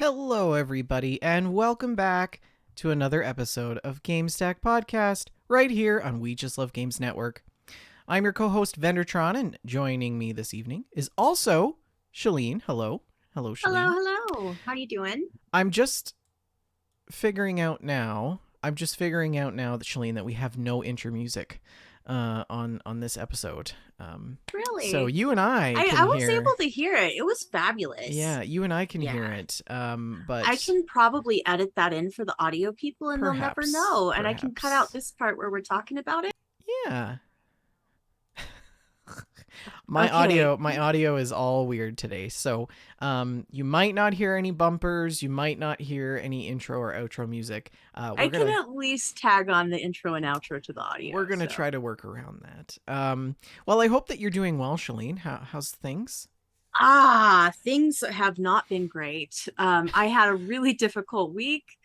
Hello, everybody, and welcome back to another episode of GameStack Podcast right here on We Just Love Games Network. I'm your co-host, Vendertron, and joining me this evening is also Shalene. Hello. Hello, Shalene. Hello. How are you doing? I'm just figuring out now that, Shalene, that we have no intro music on this episode. So Really? you and I I can was hear... able to hear it. It was fabulous. Yeah, you and I can hear Yeah. it, I but can probably edit that in for the audio people and they'll never perhaps, know. And I can cut out this part where we're talking about it. yeah. Okay. My audio is all weird today, so you might not hear any bumpers, you might not hear any intro or outro music. I can at least tag on the intro and outro to the audio. We're gonna try to work around that. Well, I hope that you're doing well, Shalene. How's things? Things have not been great. I had a really difficult week.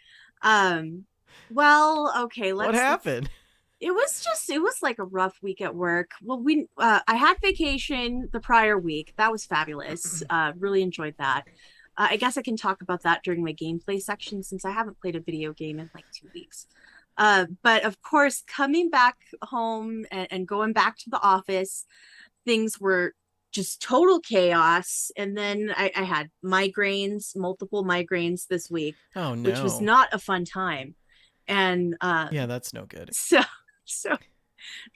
Well, okay, What happened? It was like a rough week at work. Well, I had vacation the prior week. That was fabulous. Really enjoyed that. I guess I can talk about that during my gameplay section since I haven't played a video game in like 2 weeks. But of course, coming back home and going back to the office, things were just total chaos. And then I had multiple migraines this week, Oh which was no. not a fun time. And Yeah, that's no good. So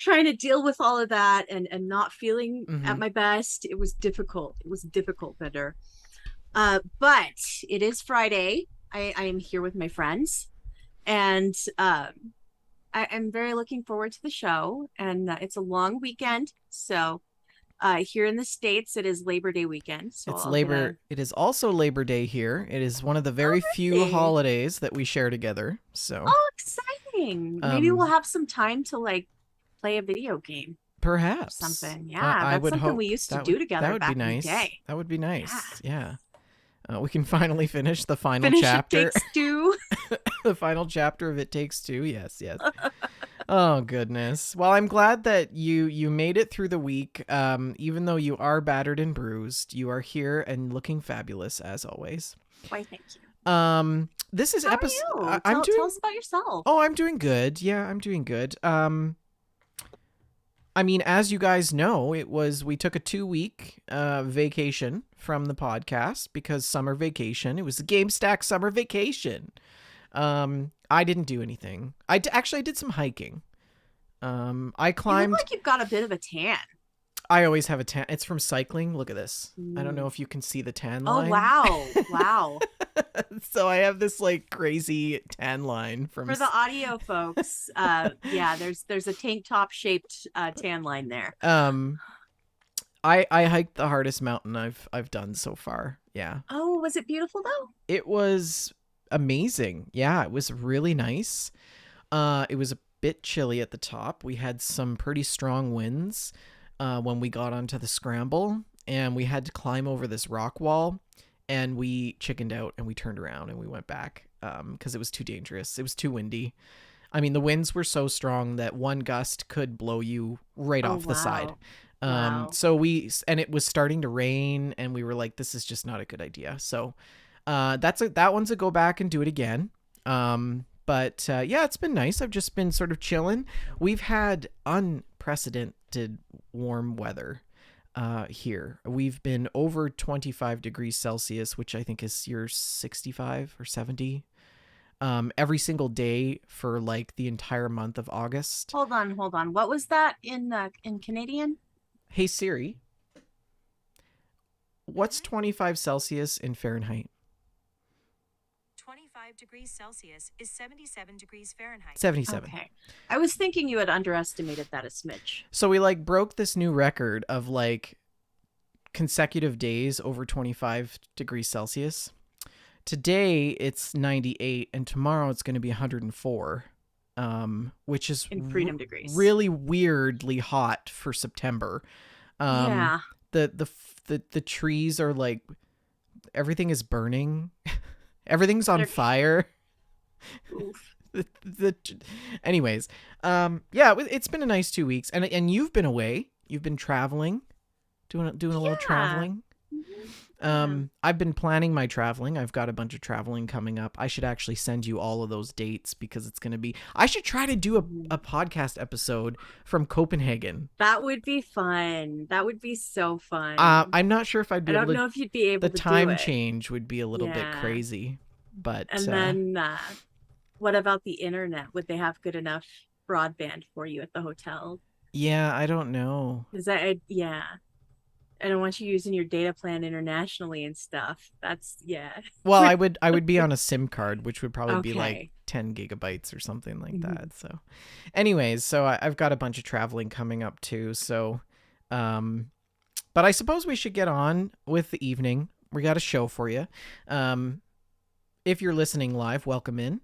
trying to deal with all of that and not feeling Mm-hmm. at my best, it was difficult. It was difficult, better. But it is Friday. I am here with my friends, and I'm very looking forward to the show. And it's a long weekend, so here in the States, it is Labor Day weekend. So It is also Labor Day here. It is one of the very few really? holidays that we share together. So, Exciting! Maybe we'll have some time to like play a video game. Perhaps Something. I That's would something hope we used to that do together would be back in the nice. day. That would be Yeah. nice. Yeah. We can finally finish the final Finish It chapter. Takes Two. The final chapter of It Takes Two. Yes. Oh goodness. Well, I'm glad that you made it through the week. Even though you are battered and bruised, you are here and looking fabulous as always. Why, thank you. This is How episode. are you? Tell us about yourself. Oh, I'm doing good. Yeah, I'm doing good. I mean, as you guys know, we took a 2-week vacation from the podcast because summer vacation. It was the GameStack summer vacation. I didn't do anything. I did some hiking. I climbed. You look like you've got a bit of a tan. I always have a tan. It's from cycling. Look at this. Ooh. I don't know if you can see the tan Oh, line. wow. So I have this like crazy tan line from. For the audio folks, yeah, there's a tank top shaped tan line there. I hiked the hardest mountain I've done so far. Yeah. Oh, was it beautiful though? It was amazing. Yeah, it was really nice. It was a bit chilly at the top. We had some pretty strong winds when we got onto the scramble, and we had to climb over this rock wall, and we chickened out and we turned around and we went back because it was too dangerous. It was too windy. I mean, the winds were so strong that one gust could blow you right off the side. Wow. So it was starting to rain, and we were like, this is just not a good idea. So that one's a go back and do it again. But yeah, it's been nice. I've just been sort of chilling. We've had unprecedented warm weather here. We've been over 25 degrees Celsius, which I think is your 65 or 70 every single day for like the entire month of August. Hold on. What was that in Canadian? Hey Siri, what's 25 Celsius in Fahrenheit? 25 degrees Celsius is 77 degrees Fahrenheit. 77. Okay. I was thinking you had underestimated that a smidge. So we like broke this new record of like consecutive days over 25 degrees Celsius. Today it's 98 and tomorrow it's going to be 104, which is in freedom degrees. Really weirdly hot for September. Yeah. The trees are like, everything is burning. Everything's on fire. Oof. Anyways, yeah, it's been a nice 2 weeks, and you've been away. You've been traveling, doing a little traveling. Yeah. I've been planning my traveling. I've got a bunch of traveling coming up. I should actually send you all of those dates because it's going to be. I should try to do Mhm. a podcast episode from Copenhagen. That would be fun. That would be so fun. I'm not sure if I'd be I able don't to. know if you'd be The able to do time it. change would be a little bit Yeah. crazy, but And then what about the internet? Would they have good enough broadband for you at the hotel? yeah, I don't know. Because yeah. I don't want you using your data plan internationally and stuff. That's, yeah. Well, I would be on a SIM card, which would probably be like Okay. 10 gigabytes or something like Mhm. that. So, anyways, so I've got a bunch of traveling coming up too. So, um, but I suppose we should get on with the evening. We got a show for you. Um, if you're listening live, welcome in.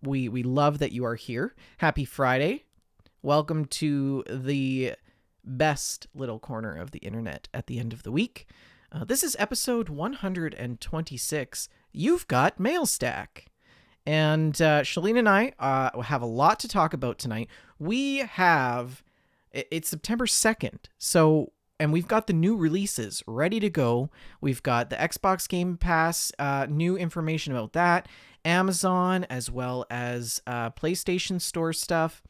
We love that you are here. Happy Friday. Welcome to the best little corner of the internet at the end of the week. This is episode 126. You've got MailStack. And Shalene and I have a lot to talk about tonight. It's September 2nd. So, and we've got the new releases ready to go. We've got the Xbox Game Pass, new information about that, Amazon, as well as PlayStation Store stuff.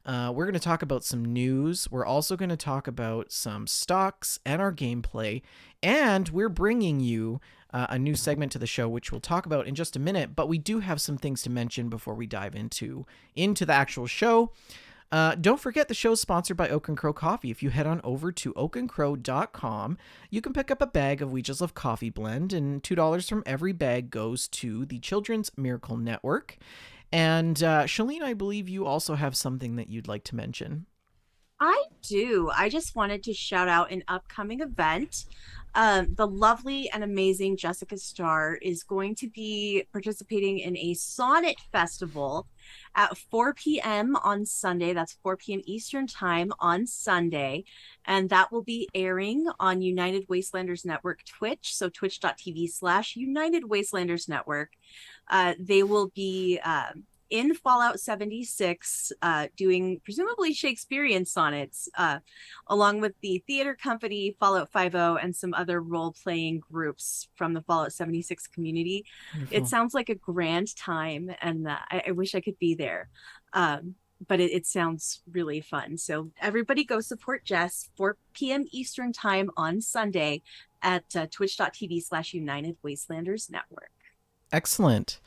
We're going to talk about some news. We're also going to talk about some stocks and our gameplay. And we're bringing you a new segment to the show, which we'll talk about in just a minute. But we do have some things to mention before we dive into the actual show. Don't forget the show's sponsored by Oak and Crow Coffee. If you head on over to oakandcrow.com, you can pick up a bag of We Just Love Coffee Blend, and $2 from every bag goes to the Children's Miracle Network. And Shalene, I believe you also have something that you'd like to mention. I do. I just wanted to shout out an upcoming event. The lovely and amazing Jessica Starr is going to be participating in a sonnet festival at 4 p.m. on Sunday. That's 4 p.m. Eastern Time on Sunday. And that will be airing on United Wastelanders Network Twitch. So twitch.tv/United Wastelanders Network. They will be in Fallout 76, doing presumably Shakespearean sonnets, along with the theater company Fallout 50 and some other role-playing groups from the Fallout 76 community. It Wonderful. sounds like a grand time, and I wish I could be there. But it sounds really fun. So everybody go support Jess, 4 p.m. Eastern Time on Sunday at twitch.tv/United Wastelanders Network. Excellent.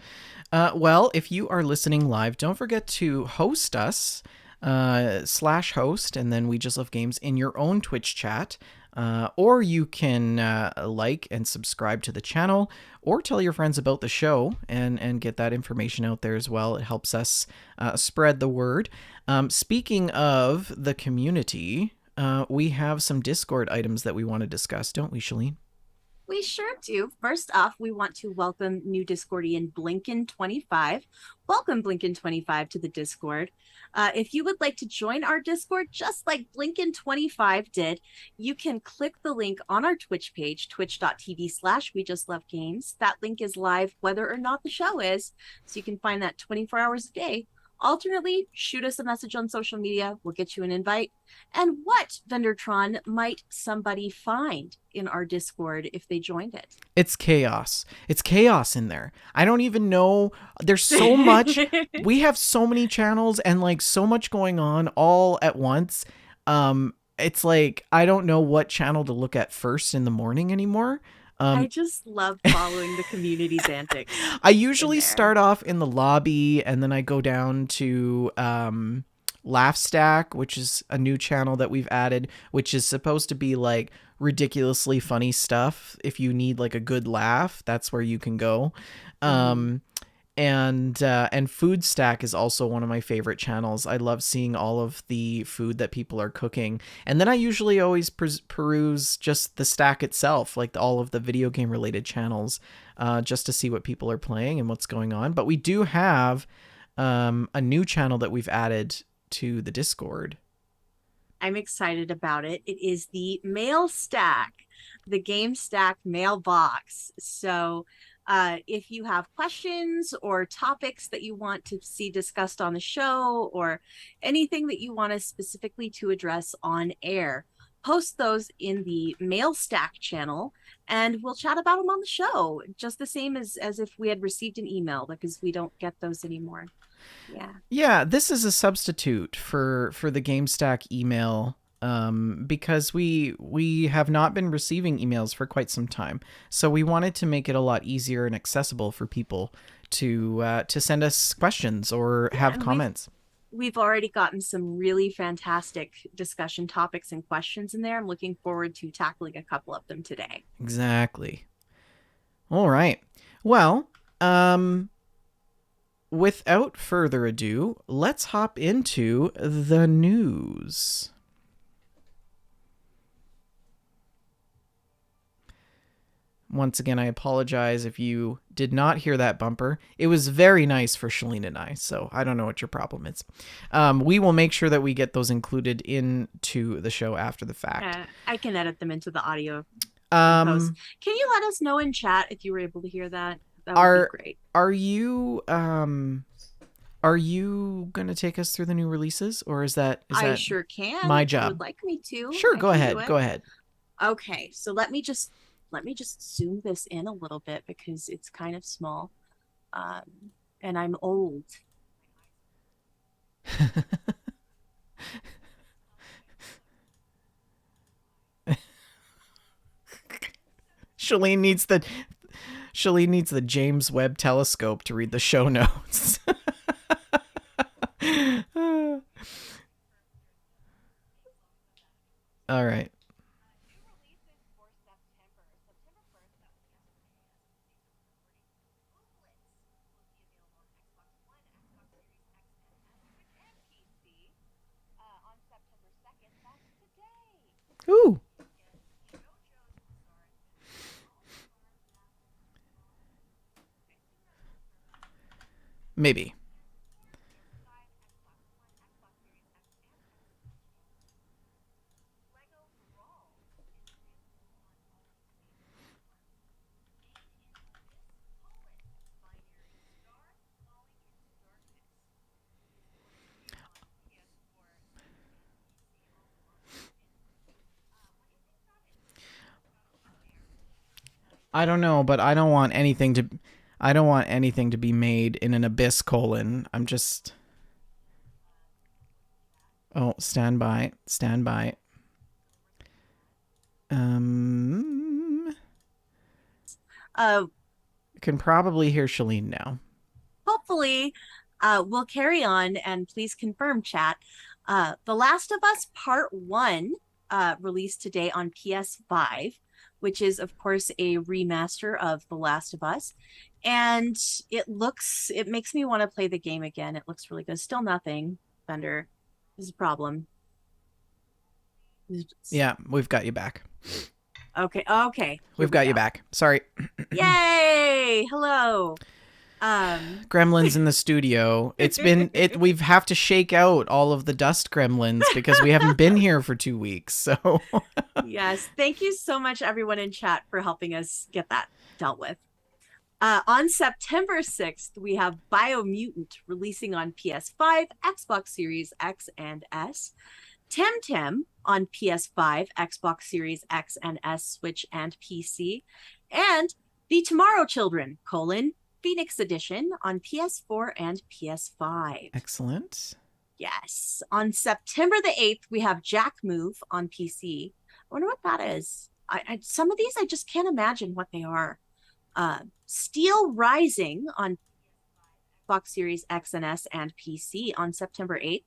Well, if you are listening live, don't forget to host us, /host, and then We Just Love Games in your own Twitch chat. Or you can like and subscribe to the channel, or tell your friends about the show and get that information out there as well. It helps us spread the word. Speaking of the community, we have some Discord items that we want to discuss, don't we, Shalene? We sure do. First off, we want to welcome new Discordian Blinkin25. Welcome, Blinkin25, to the Discord. If you would like to join our Discord, just like Blinkin25 did, you can click the link on our Twitch page, twitch.tv/We Just Love Games. That link is live whether or not the show is, so you can find that 24 hours a day. Alternately, shoot us a message on social media. We'll get you an invite. And what, Vendertron, might somebody find in our Discord if they joined it? It's chaos. It's chaos in there. I don't even know. There's so much. We have so many channels and like so much going on all at once. It's like I don't know what channel to look at first in the morning anymore. I just love following the community's antics. I usually start off in the lobby and then I go down to MailStack, which is a new channel that we've added, which is supposed to be like ridiculously funny stuff. If you need like a good laugh, that's where you can go. And Food Stack is also one of my favorite channels. I love seeing all of the food that people are cooking. And then I usually always peruse just the stack itself, like all of the video game related channels, just to see what people are playing and what's going on. But we do have a new channel that we've added to the Discord. I'm excited about it. It is the MailStack, the GameStack mailbox. So if you have questions or topics that you want to see discussed on the show or anything that you want us specifically to address on air, post those in the MailStack channel, and we'll chat about them on the show, just the same as if we had received an email, because we don't get those anymore. Yeah. Yeah, this is a substitute for the GameStack email, because we have not been receiving emails for quite some time. So we wanted to make it a lot easier and accessible for people to send us questions or Yeah, have and comments. we've already gotten some really fantastic discussion topics and questions in there. I'm looking forward to tackling a couple of them today. Exactly. All right. Well, without further ado, let's hop into the news. Once again, I apologize if you did not hear that bumper. It was very nice for Shalene and I, so I don't know what your problem is. We will make sure that we get those included into the show after the fact. I can edit them into the audio post. Um, Can you let us know in chat if you were able to hear that? That would are be great. are you gonna take us through the new releases, or is that I sure can. my If you job? would like me to. Sure, I go can do ahead. it. Go ahead. Okay, so let me just zoom this in a little bit because it's kind of small. And I'm old. Shalene needs the James Webb Telescope to read the show notes. All right. Ooh. Maybe. I don't know, but I don't want anything to be made in an abyss colon. I'm just Oh, stand by. Stand by. Uh, Can probably hear Shalene now. Hopefully, we'll carry on, and please confirm, chat. The Last of Us Part 1 released today on PS5, which is, of course, a remaster of The Last of Us. And it makes me want to play the game again. It looks really good. Still nothing, Thunder. This is a problem. Yeah, we've got you back. Okay. We've got you back. Sorry. Yay! Hello. Gremlins in the studio. We've have to shake out all of the dust gremlins because we haven't been here for 2 weeks. So Yes, thank you so much, everyone in chat, for helping us get that dealt with. On September 6th, we have Biomutant releasing on PS5, Xbox Series X and S. Temtem on PS5, Xbox Series X and S, Switch, and PC. And The Tomorrow Children, Phoenix Edition on PS4 and PS5. excellent. Yes. On September the 8th, we have Jack Move on PC. I wonder what that is. Some of these I just can't imagine what they are. Steel Rising on Xbox Series X and S and PC on September 8th.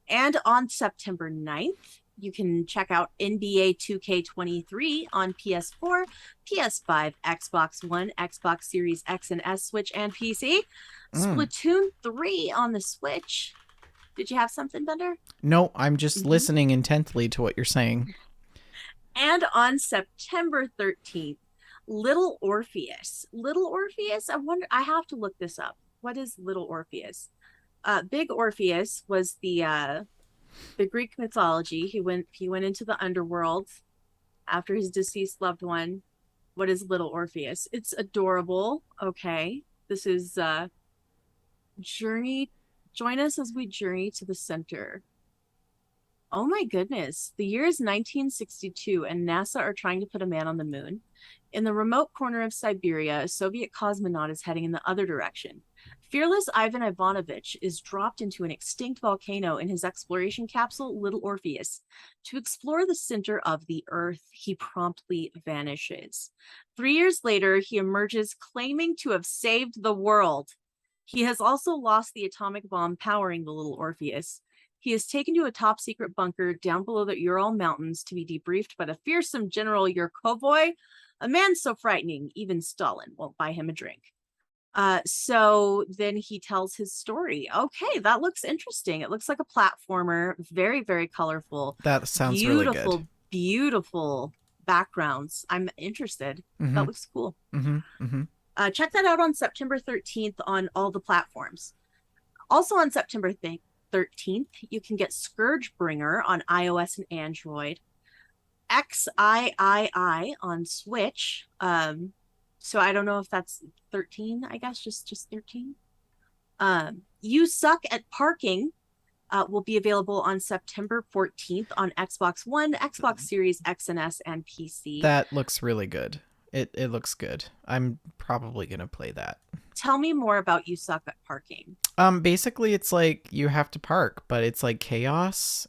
And on September 9th, you can check out NBA 2K23 on PS4, PS5, Xbox One, Xbox Series X and S, Switch, and PC. Splatoon 3 on the Switch. Did you have something, Bender? No, I'm just listening intently to what you're saying. And on September 13th, Little Orpheus. Little Orpheus? I have to look this up. What is Little Orpheus? Big Orpheus was the Greek mythology. He went into the underworld after his deceased loved one. What is Little Orpheus? It's adorable. Okay. This is join us as we journey to the center. Oh my goodness. The year is 1962, and NASA are trying to put a man on the moon. In the remote corner of Siberia, a Soviet cosmonaut is heading in the other direction. Fearless Ivan Ivanovich is dropped into an extinct volcano in his exploration capsule, Little Orpheus. To explore the center of the Earth, he promptly vanishes. 3 years later, he emerges claiming to have saved the world. He has also lost the atomic bomb powering the Little Orpheus. He is taken to a top secret bunker down below the Ural Mountains to be debriefed by the fearsome General Yurkovoy, a man so frightening, even Stalin won't buy him a drink. So then he tells his story. Okay, that looks interesting. It looks like a platformer, very, very colorful, That sounds really good. beautiful, beautiful backgrounds. I'm interested. Mm-hmm. That looks cool. Mm-hmm. Mm-hmm. Check that out on September 13th on all the platforms. Also on September 13th, you can get Scourgebringer on iOS and Android, XIII on Switch. So I don't know if that's 13, I guess, just 13. You Suck at Parking will be available on September 14th on Xbox One, Xbox Series X and S, and PC. That looks really good. It looks good. I'm probably gonna play that. Tell me more about You Suck at Parking. Basically it's like you have to park, but it's like chaos.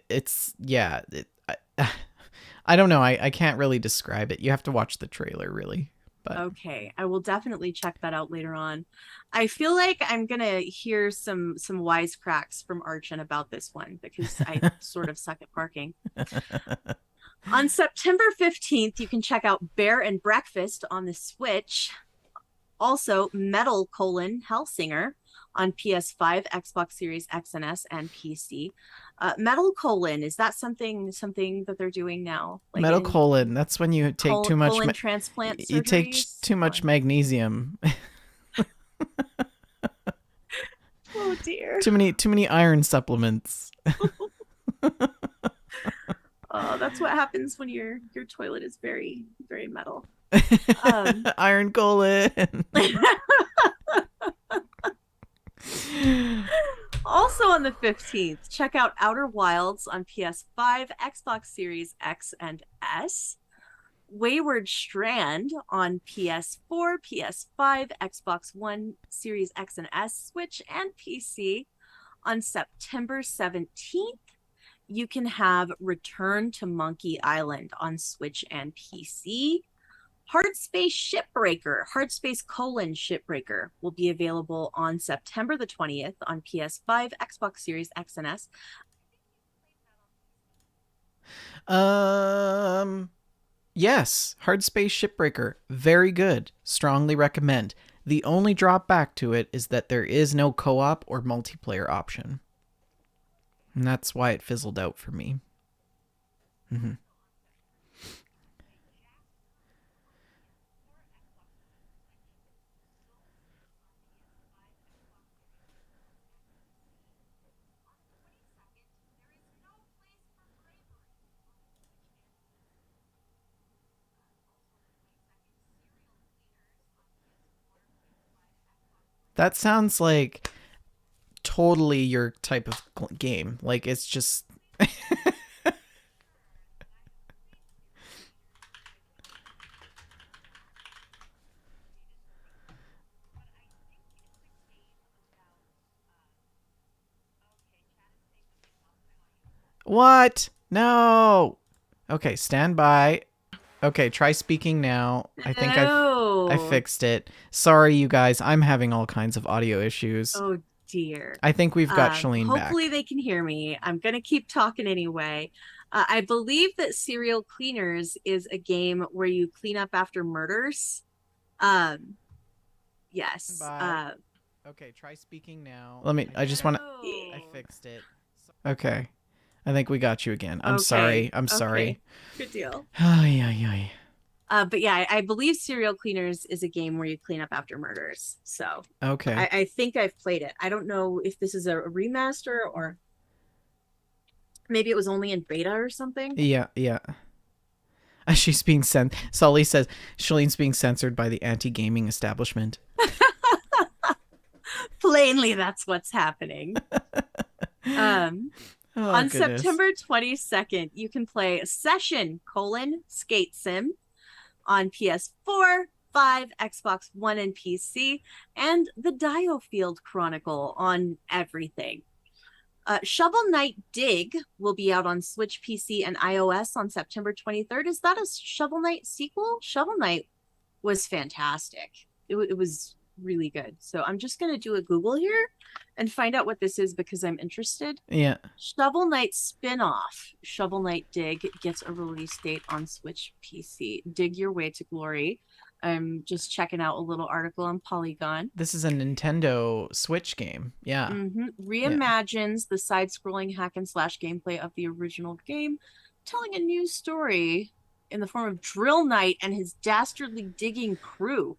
It's yeah. I don't know. I can't really describe it. You have to watch the trailer, really. But Okay, I will definitely check that out later on. I feel like I'm gonna hear some wisecracks from Archon about this one because I sort of suck at parking. On September 15th, you can check out Bear and Breakfast on the Switch. Also, Metal: Hellsinger on PS5, Xbox Series X and S, and PC. Metal: is that something that they're doing now? Like Metal colon. That's when you take too much. Colon transplant surgeries? You take too much magnesium. Oh dear. Too many iron supplements. Oh, that's what happens when your toilet is very, very metal. Iron colon. Also on the 15th, check out Outer Wilds on PS5, Xbox Series X and S. Wayward Strand on PS4, PS5, Xbox One, Series X and S, Switch, and PC. On September 17th, you can have Return to Monkey Island on Switch and PC. Hardspace Shipbreaker, Shipbreaker will be available on September the 20th on PS5, Xbox Series X and S. Yes, Hardspace Shipbreaker, very good. Strongly recommend. The only drawback to it is that there is no co-op or multiplayer option. And that's why it fizzled out for me. Mm-hmm. That sounds like totally your type of game. Like, it's just... What? No! Okay, stand by. Okay, try speaking now. I think I fixed it. Sorry, you guys. I'm having all kinds of audio issues. Oh, dear. I think we've got Shalene back. Hopefully they can hear me. I'm going to keep talking anyway. I believe that Serial Cleaners is a game where you clean up after murders. Yes. Okay, try speaking now. I just want to... I fixed it. Okay. I think we got you again. I'm sorry. I'm sorry. Good deal. But yeah, I believe Serial Cleaners is a game where you clean up after murders. So okay. I think I've played it. I don't know if this is a remaster or maybe it was only in beta or something. Yeah. She's being sent. Sully says Shalene's being censored by the anti-gaming establishment. Plainly, that's what's happening. Oh On goodness. September 22nd, you can play Session: Skate Sim on PS4, 5, Xbox One, and PC, and the Diofield Chronicle on everything. Shovel Knight Dig will be out on Switch, PC, and iOS on September 23rd. Is that a Shovel Knight sequel? Shovel Knight was fantastic. It was really good. So I'm just going to do a Google here and find out what this is because I'm interested. Yeah. Shovel Knight spin-off, Shovel Knight Dig, gets a release date on Switch, PC. Dig your way to glory. I'm just checking out a little article on Polygon. This is a Nintendo Switch game. Yeah. Yeah. Reimagines the side-scrolling hack and slash gameplay of the original game, telling a new story in the form of Drill Knight and his dastardly digging crew.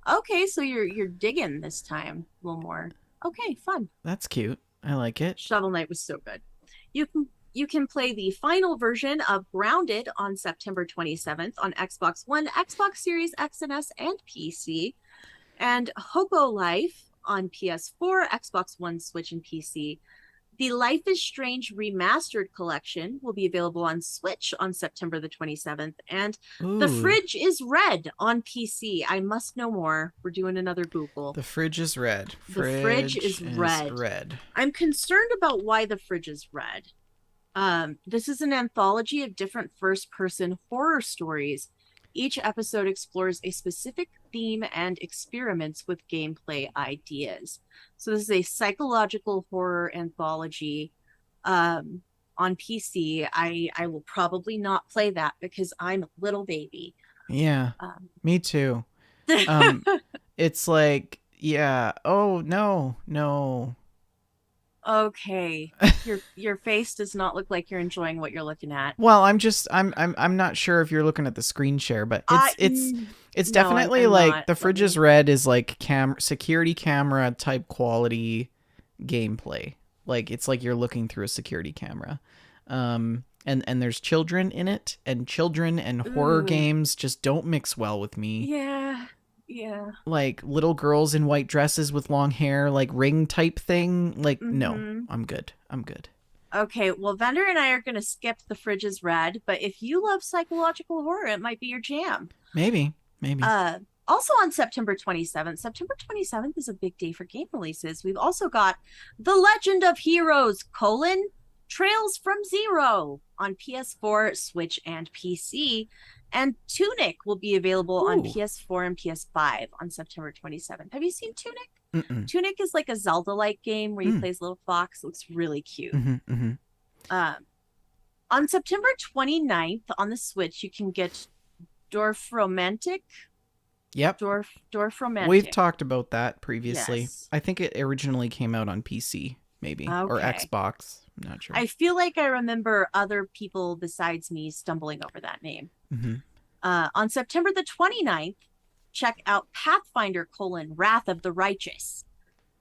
Okay, so you're digging this time a little more. Okay, fun. That's cute. I like it. Shovel Knight was so good. You can play the final version of Grounded on September 27th on Xbox One, Xbox Series X and S, and PC, and Hobo Life on PS4, Xbox One, Switch, and PC. The Life is Strange Remastered Collection will be available on Switch on September the 27th, and The Ooh. Fridge is Red on PC. I must know more. We're doing another Google. The fridge is red. The fridge is red. Red. I'm concerned about why the fridge is red. This is an anthology of different first-person horror stories. Each episode explores a specific theme and experiments with gameplay ideas. So this is a psychological horror anthology on PC. I will probably not play that because I'm a little baby. Yeah. Me too. It's like, yeah. Oh no. Okay. Your face does not look like you're enjoying what you're looking at. Well, I'm not sure if you're looking at the screen share, but it's No, definitely I'm like not. the fridge is red is like security camera type quality gameplay. Like it's like you're looking through a security camera. And there's children in it, and children and horror Ooh. games just don't mix well with me. Yeah. Like little girls in white dresses with long hair, like ring type thing. Like, no, I'm good. Okay, well, Vendor and I are going to skip The Fridge is Red, but if you love psychological horror, it might be your jam. Maybe. Also on September 27th, September 27th is a big day for game releases. We've also got The Legend of Heroes, Trails from Zero on PS4, Switch, and PC. And Tunic will be available on PS4 and PS5 on September 27th. Have you seen Tunic? Mm-mm. Tunic is like a Zelda-like game where you play as a little fox. It looks really cute. On September 29th on the Switch, you can get Dorfromantic. Yep. Dorfromantic. We've talked about that previously. Yes. I think it originally came out on PC, maybe, or Xbox. I'm not sure. I feel like I remember other people besides me stumbling over that name. On September the 29th, check out Pathfinder: Wrath of the Righteous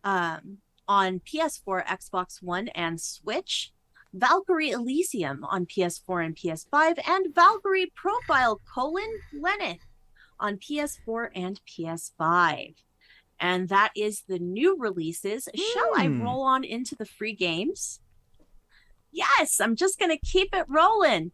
on PS4, Xbox One, and Switch. Valkyrie Elysium on PS4 and PS5, and Valkyrie Profile: Lenneth on PS4 and PS5. And that is the new releases. Shall I roll on into the free games? Yes, I'm just going to keep it rolling.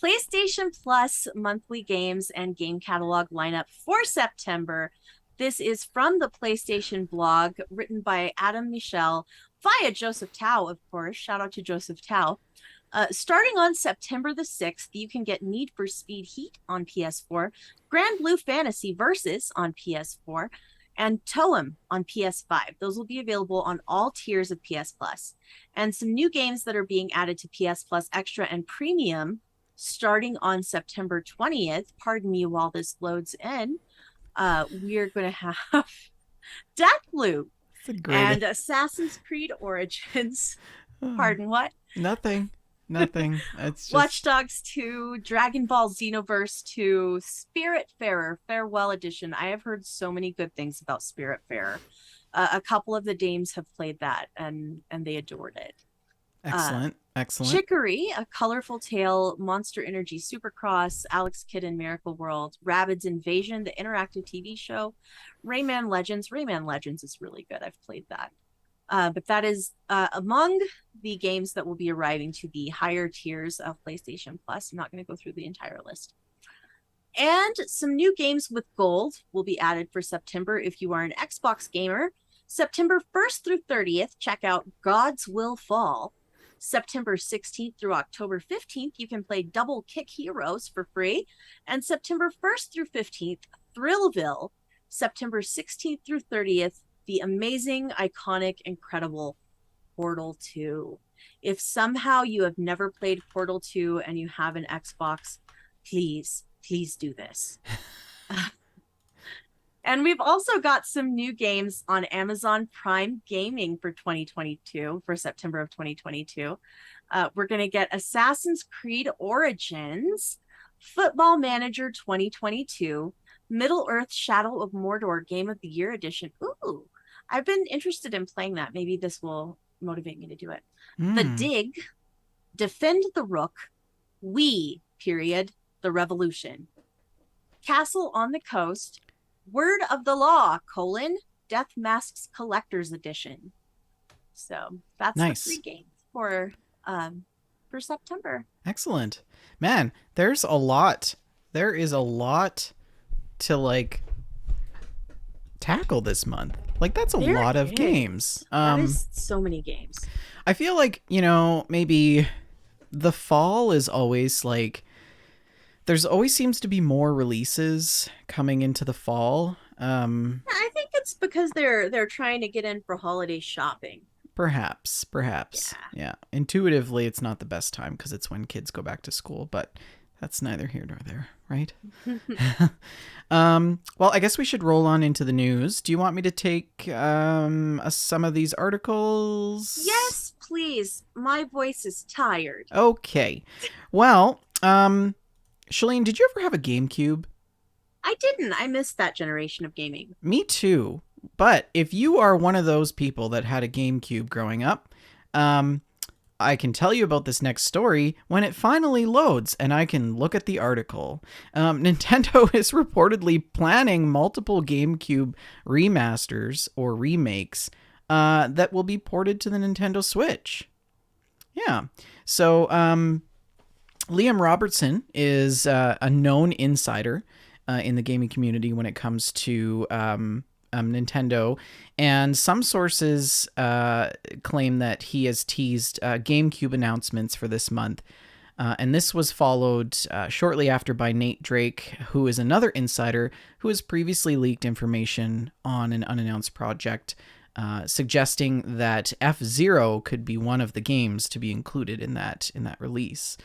PlayStation Plus monthly games and game catalog lineup for September. This is from the PlayStation blog, written by Adam Michel, via Joseph Tao, of course. Shout out to Joseph Tao. Starting on September the 6th, you can get Need for Speed Heat on PS4, Grand Blue Fantasy Versus on PS4, and Toem on PS5. Those will be available on all tiers of PS Plus. And some new games that are being added to PS Plus Extra and Premium starting on September 20th. Pardon me while this loads in. We're going to have Deathloop and Assassin's Creed Origins. Pardon, what? Nothing. It's just... Watch Dogs 2, Dragon Ball Xenoverse 2, Spiritfarer Farewell Edition. I have heard so many good things about Spiritfarer. A couple of the dames have played that, and they adored it. Excellent. Chicory, A Colorful Tale, Monster Energy Supercross, Alex Kidd in Miracle World, Rabbids Invasion, the interactive TV show, Rayman Legends. Rayman Legends is really good. I've played that. But that is among the games that will be arriving to the higher tiers of PlayStation Plus. I'm not going to go through the entire list. And some new games with gold will be added for September if you are an Xbox gamer. September 1st through 30th, check out God's Will Fall. September 16th through October 15th, you can play Double Kick Heroes for free. And September 1st through 15th, Thrillville. September 16th through 30th, the amazing, iconic, incredible Portal 2. If somehow you have never played Portal 2 and you have an Xbox, please do this. And we've also got some new games on Amazon Prime Gaming for 2022, for September of 2022. We're going to get Assassin's Creed Origins, Football Manager 2022, Middle-earth Shadow of Mordor Game of the Year Edition. Ooh, I've been interested in playing that. Maybe this will motivate me to do it. The Dig, Defend the Rook, The Revolution, Castle on the Coast, Word of the Law, Death Masks Collector's Edition. So that's nice. The 3 games for September. Excellent. Man, there's a lot. There is a lot to like tackle this month. Like that's a lot of games. That is so many games. I feel like, maybe the fall is always like there's always seems to be more releases coming into the fall. I think it's because they're trying to get in for holiday shopping. Perhaps. Yeah. Intuitively, it's not the best time because it's when kids go back to school, but that's neither here nor there, right? Well, I guess we should roll on into the news. Do you want me to take some of these articles? Yes, please. My voice is tired. Okay. Well, Shalene, did you ever have a GameCube? I didn't. I missed that generation of gaming. Me too. But if you are one of those people that had a GameCube growing up, I can tell you about this next story when it finally loads and I can look at the article. Nintendo is reportedly planning multiple GameCube remasters or remakes that will be ported to the Nintendo Switch. Yeah. So, Liam Robertson is a known insider in the gaming community when it comes to Nintendo, and some sources claim that he has teased GameCube announcements for this month, and this was followed shortly after by Nate Drake, who is another insider who has previously leaked information on an unannounced project, suggesting that F-Zero could be one of the games to be included in that release.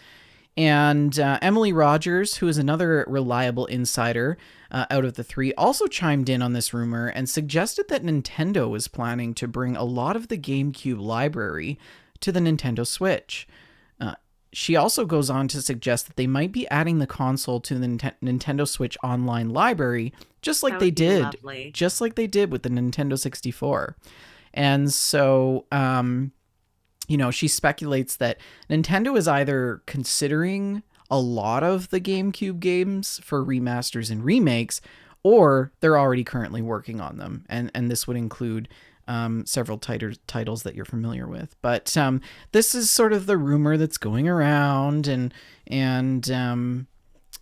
And Emily Rogers, who is another reliable insider out of the 3, also chimed in on this rumor and suggested that Nintendo is planning to bring a lot of the GameCube library to the Nintendo Switch. She also goes on to suggest that they might be adding the console to the Nintendo Switch online library, just like they did with the Nintendo 64. And so she speculates that Nintendo is either considering a lot of the GameCube games for remasters and remakes, or they're already currently working on them. And this would include several titles that you're familiar with. But this is sort of the rumor that's going around, and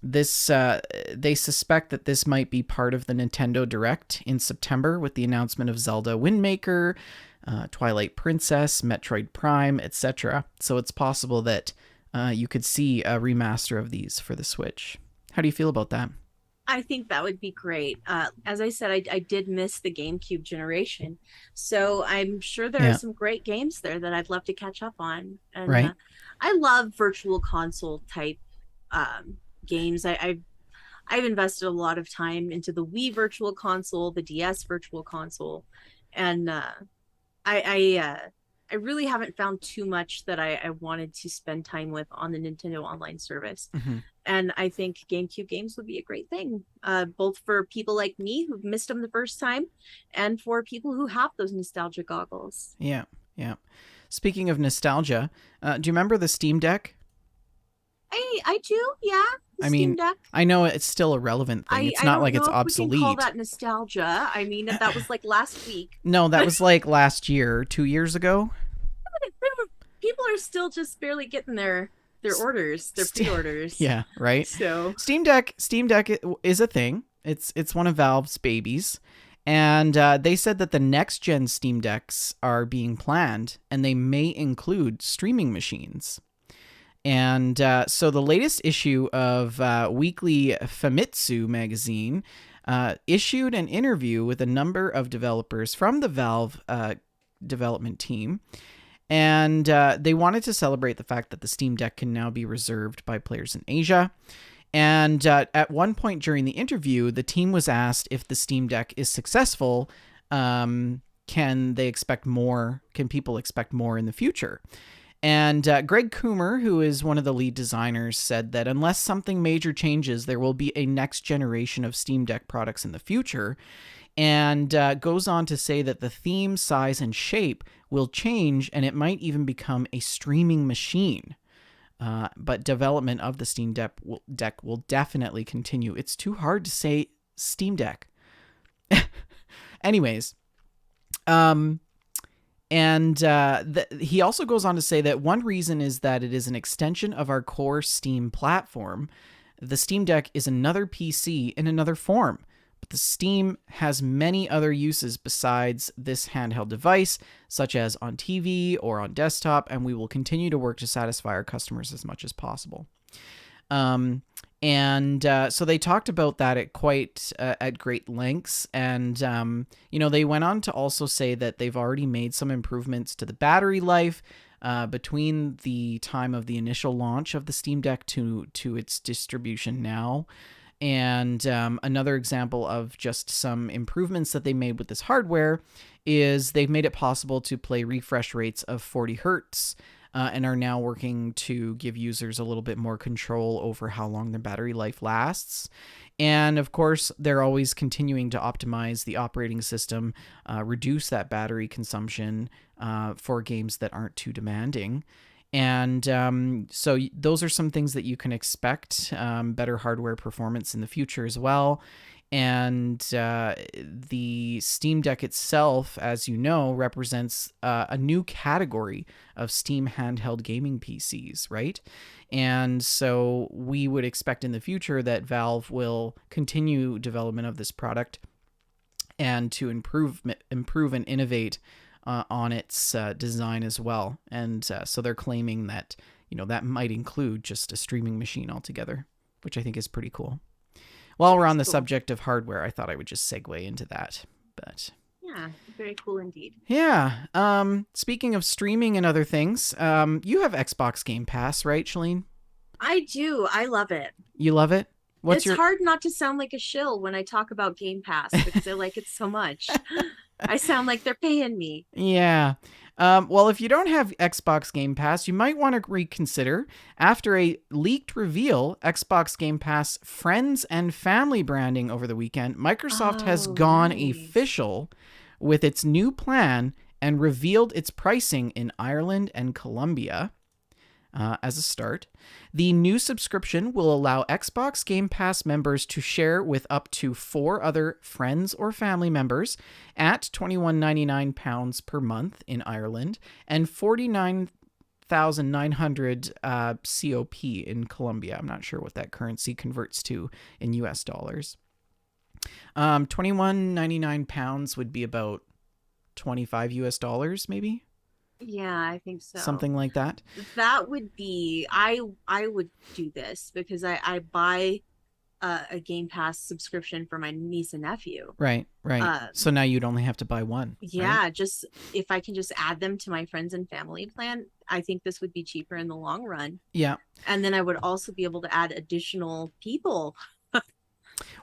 this they suspect that this might be part of the Nintendo Direct in September with the announcement of Zelda Wind Waker, Twilight Princess, Metroid Prime, etc. So it's possible that you could see a remaster of these for the Switch. How do you feel about that? I think that would be great. As I said, I did miss the GameCube generation, so I'm sure there are some great games there that I'd love to catch up on. And, right. I love virtual console type games. I've invested a lot of time into the Wii Virtual Console, the DS Virtual Console, and I really haven't found too much that I wanted to spend time with on the Nintendo Online service. Mm-hmm. And I think GameCube games would be a great thing, both for people like me who've missed them the first time and for people who have those nostalgia goggles. Yeah. Speaking of nostalgia, do you remember the Steam Deck? I do, yeah. the I Steam mean, Deck. I know it's still a relevant thing. It's I not don't like it's know if we can call obsolete. that nostalgia. I mean, that was like last week. No, that was like last year, 2 years ago. People are still just barely getting their orders, their St- pre-orders. yeah, right. So Steam Deck is a thing. It's one of Valve's babies, and they said that the next gen Steam Decks are being planned, and they may include streaming machines. And so the latest issue of Weekly Famitsu magazine issued an interview with a number of developers from the Valve development team. And they wanted to celebrate the fact that the Steam Deck can now be reserved by players in Asia. And at one point during the interview, the team was asked if the Steam Deck is successful, can they expect more? Can people expect more in the future? And Greg Coomer, who is one of the lead designers, said that unless something major changes, there will be a next generation of Steam Deck products in the future. And goes on to say that the theme, size, and shape will change, and it might even become a streaming machine. But development of the Steam Deck will definitely continue. It's too hard to say Steam Deck. Anyways, he also goes on to say that one reason is that it is an extension of our core Steam platform. The Steam Deck is another PC in another form. But the Steam has many other uses besides this handheld device, such as on TV or on desktop, and we will continue to work to satisfy our customers as much as possible. So they talked about that at great lengths, and they went on to also say that they've already made some improvements to the battery life between the time of the initial launch of the Steam Deck to its distribution now. And another example of just some improvements that they made with this hardware is they've made it possible to play refresh rates of 40 hertz and are now working to give users a little bit more control over how long their battery life lasts. And of course, they're always continuing to optimize the operating system, reduce that battery consumption for games that aren't too demanding. And so those are some things that you can expect, better hardware performance in the future as well. And the Steam Deck itself, as you know, represents a new category of Steam handheld gaming PCs, right? And so we would expect in the future that Valve will continue development of this product and to improve and innovate on its design as well. And so they're claiming that, that might include just a streaming machine altogether, which I think is pretty cool. While we're on the subject of hardware, I thought I would just segue into that. But yeah, very cool indeed. Yeah. Speaking of streaming and other things, you have Xbox Game Pass, right, Shalene? I do. I love it. You love it? It's hard not to sound like a shill when I talk about Game Pass because I like it so much. I sound like they're paying me. Yeah. Well, if you don't have Xbox Game Pass, you might want to reconsider. After a leaked reveal, Xbox Game Pass friends and family branding over the weekend, Microsoft has gone official with its new plan and revealed its pricing in Ireland and Colombia. As a start, the new subscription will allow Xbox Game Pass members to share with up to 4 other friends or family members at £21.99 per month in Ireland and 49,900 COP in Colombia. I'm not sure what that currency converts to in US dollars. £21.99 would be about 25 US dollars, maybe. Yeah, I think so. Something like that. That would be, I would do this because I buy a Game Pass subscription for my niece and nephew. Right. So now you'd only have to buy one. Yeah, right? just if I can just add them to my friends and family plan, I think this would be cheaper in the long run. Yeah. And then I would also be able to add additional people.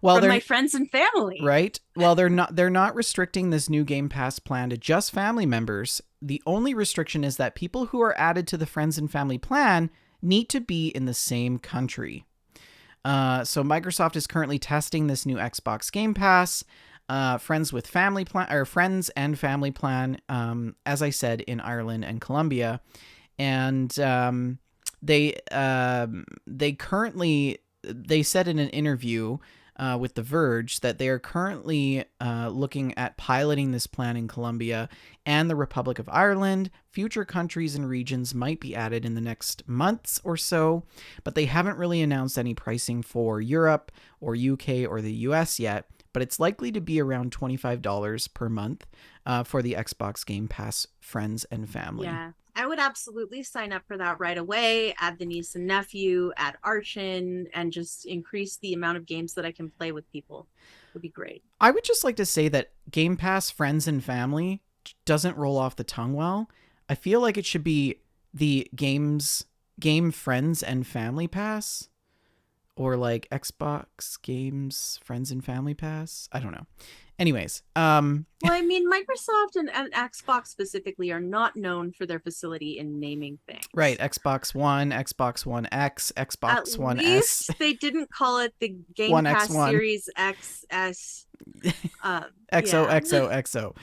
Well, from my friends and family. Right. Well, they're not restricting this new Game Pass plan to just family members. The only restriction is that people who are added to the friends and family plan need to be in the same country. So Microsoft is currently testing this new Xbox Game Pass, friends and family plan, as I said, in Ireland and Colombia, and they currently they said in an interview with The Verge that they are currently looking at piloting this plan in Colombia and the Republic of Ireland. Future countries and regions might be added in the next months or so, but they haven't really announced any pricing for Europe or UK or the US yet, but it's likely to be around $25 per month for the Xbox Game Pass friends and family. Yeah, I would absolutely sign up for that right away. Add the niece and nephew, add Archon, and just increase the amount of games that I can play with people. Would be great. I would just like to say that Game Pass friends and family doesn't roll off the tongue well. I feel like it should be the game friends and family pass, or like Xbox games friends and family pass. I don't know. Anyways, well, I mean, Microsoft and Xbox specifically are not known for their facility in naming things. Right, Xbox One, Xbox One X, Xbox One At S. least they didn't call it the Game One Pass X1. Series XS. XOXOXO.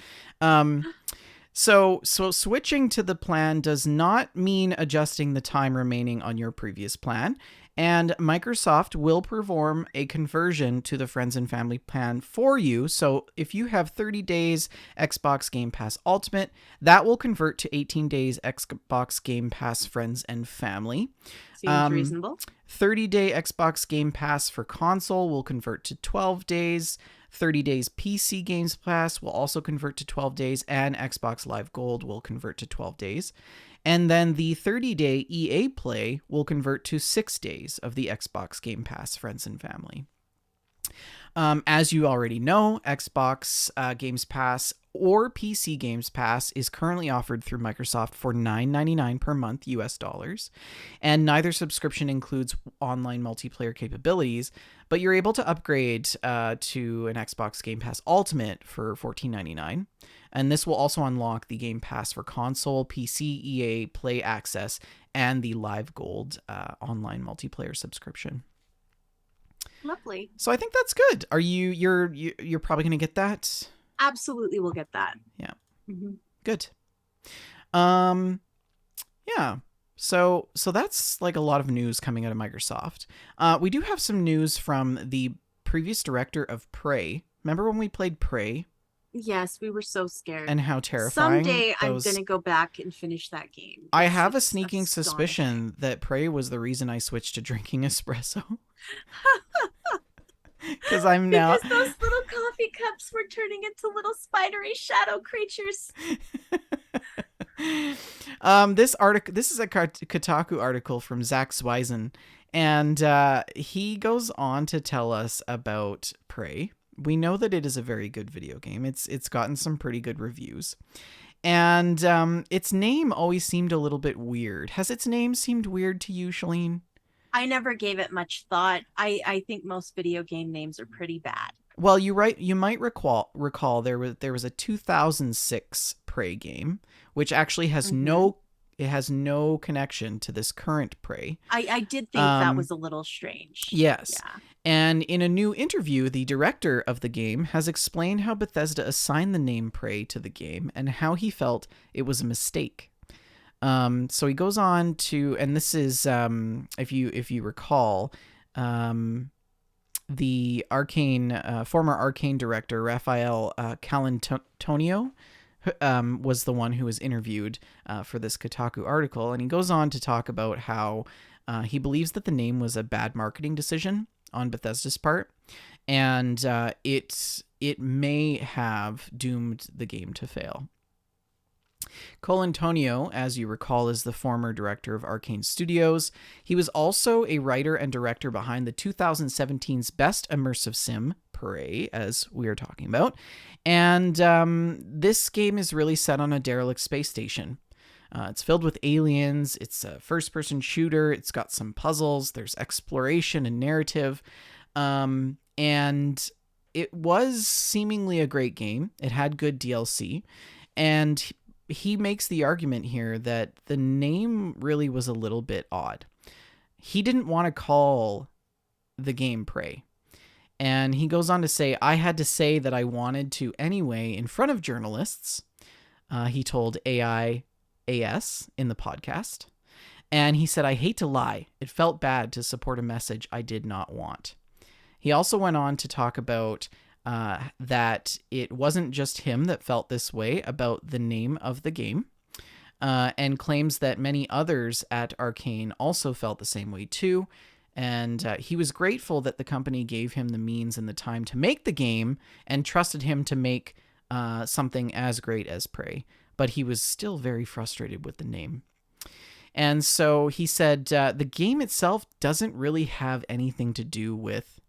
So switching to the plan does not mean adjusting the time remaining on your previous plan, and Microsoft will perform a conversion to the friends and family plan for you. So if you have 30 days Xbox Game Pass Ultimate, that will convert to 18 days Xbox Game Pass Friends and Family. Seems reasonable. 30-day Xbox Game Pass for console will convert to 12 days. 30 days PC Games Pass will also convert to 12 days, and Xbox Live Gold will convert to 12 days. And then the 30-day EA Play will convert to 6 days of the Xbox Game Pass Friends and Family. As you already know, Xbox Games Pass or PC Games Pass is currently offered through Microsoft for $9.99 per month US dollars, and neither subscription includes online multiplayer capabilities, but you're able to upgrade to an Xbox Game Pass Ultimate for $14.99, and this will also unlock the Game Pass for console, PC, EA Play Access, and the Live Gold online multiplayer subscription. Lovely. So I think that's good. Are you're probably going to get that? Absolutely, we'll get that. Yeah. Mm-hmm. Good. Yeah. So that's like a lot of news coming out of Microsoft. We do have some news from the previous director of Prey. Remember when we played Prey? Yes, we were so scared. And how terrifying. Someday I'm going to go back and finish that game. I have a sneaking suspicion that Prey was the reason I switched to drinking espresso. Because those little coffee cups were turning into little spidery shadow creatures. This is a Kotaku article from Zach Zweisen, and he goes on to tell us about Prey. We know that it is a very good video game. It's gotten some pretty good reviews. And its name always seemed a little bit weird. Has its name seemed weird to you, Shalene? I never gave it much thought. I think most video game names are pretty bad. Well, you might recall there was a 2006 Prey game, which actually has no connection to this current Prey. I did think that was a little strange. Yes. Yeah. And in a new interview, the director of the game has explained how Bethesda assigned the name Prey to the game and how he felt it was a mistake. So he goes on to, and this is, if you recall, the former Arcane director, Raphael Calantonio, was the one who was interviewed for this Kotaku article. And he goes on to talk about how he believes that the name was a bad marketing decision on Bethesda's part, and it may have doomed the game to fail. Colantonio, as you recall, is the former director of Arcane Studios. He was also a writer and director behind the 2017's Best Immersive Sim, Prey, as we are talking about. And this game is really set on a derelict space station. It's filled with aliens. It's a first-person shooter. It's got some puzzles. There's exploration and narrative. And it was seemingly a great game. It had good DLC. And he makes the argument here that the name really was a little bit odd. He didn't want to call the game Prey. And he goes on to say, I had to say that I wanted to anyway in front of journalists. He told AIAS in the podcast. And he said, "I hate to lie. It felt bad to support a message I did not want." He also went on to talk about that it wasn't just him that felt this way about the name of the game, and claims that many others at Arcane also felt the same way too. And he was grateful that the company gave him the means and the time to make the game and trusted him to make something as great as Prey. But he was still very frustrated with the name. And so he said the game itself doesn't really have anything to do with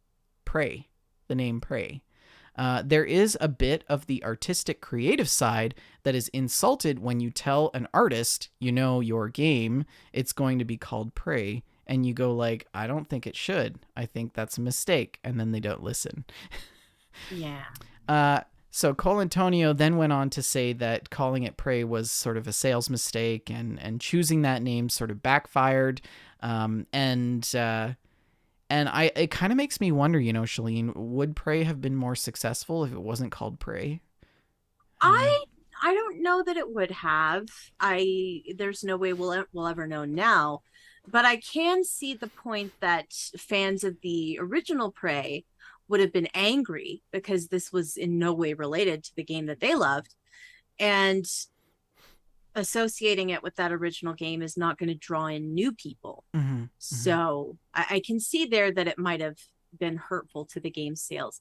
Prey, the name Prey. There is a bit of the artistic creative side that is insulted when you tell an artist, your game, it's going to be called Prey, and you go like, I don't think it should. I think that's a mistake. And then they don't listen. Yeah. So Colantonio then went on to say that calling it Prey was sort of a sales mistake, and choosing that name sort of backfired. And it kind of makes me wonder, Shalene, would Prey have been more successful if it wasn't called Prey? I don't know that it would have. There's no way we'll ever know now, but I can see the point that fans of the original Prey would have been angry because this was in no way related to the game that they loved, and associating it with that original game is not going to draw in new people. Mm-hmm. So I can see there that it might have been hurtful to the game sales.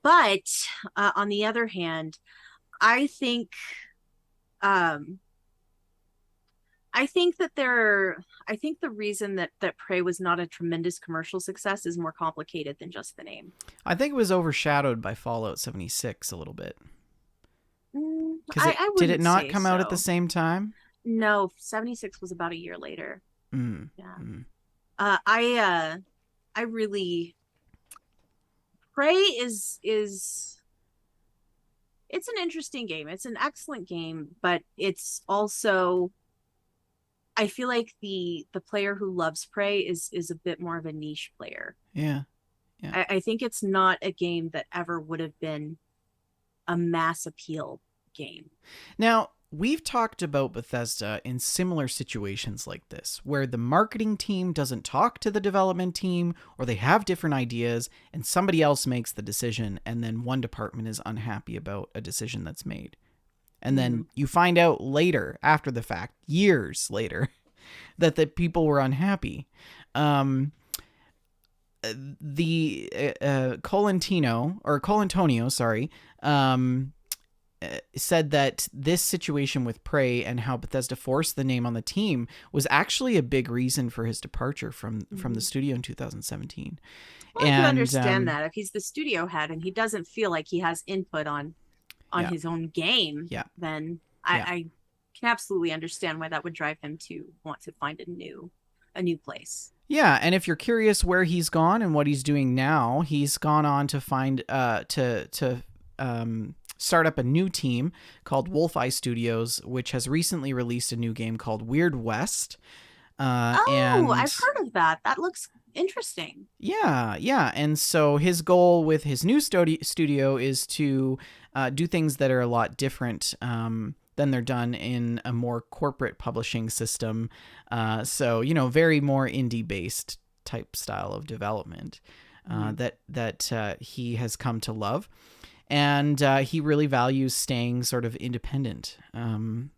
But on the other hand, I think the reason that Prey was not a tremendous commercial success is more complicated than just the name. I think it was overshadowed by Fallout 76 a little bit. Did it not come out at the same time? No, 76 was about a year later. Yeah. I really, Prey is it's an interesting game. It's an excellent game, but it's also, I feel like the player who loves Prey is a bit more of a niche player. Yeah. I think it's not a game that ever would have been a mass appeal game. Now, we've talked about Bethesda in similar situations like this, where the marketing team doesn't talk to the development team, or they have different ideas, and somebody else makes the decision, and then one department is unhappy about a decision that's made. And then you find out later, after the fact, years later, that the people were unhappy. The Colantonio, said that this situation with Prey and how Bethesda forced the name on the team was actually a big reason for his departure from the studio in 2017. Well, I can understand that if he's the studio head and he doesn't feel like he has input on his own game, then I can absolutely understand why that would drive him to want to find a new place. Yeah, and if you're curious where he's gone and what he's doing now, he's gone on to find start up a new team called Wolf Eye Studios, which has recently released a new game called Weird West. And I've heard of that. That looks interesting. Yeah. And so his goal with his new studio is to do things that are a lot different than they're done in a more corporate publishing system. So, very more indie-based type style of development that he has come to love. And he really values staying sort of independent from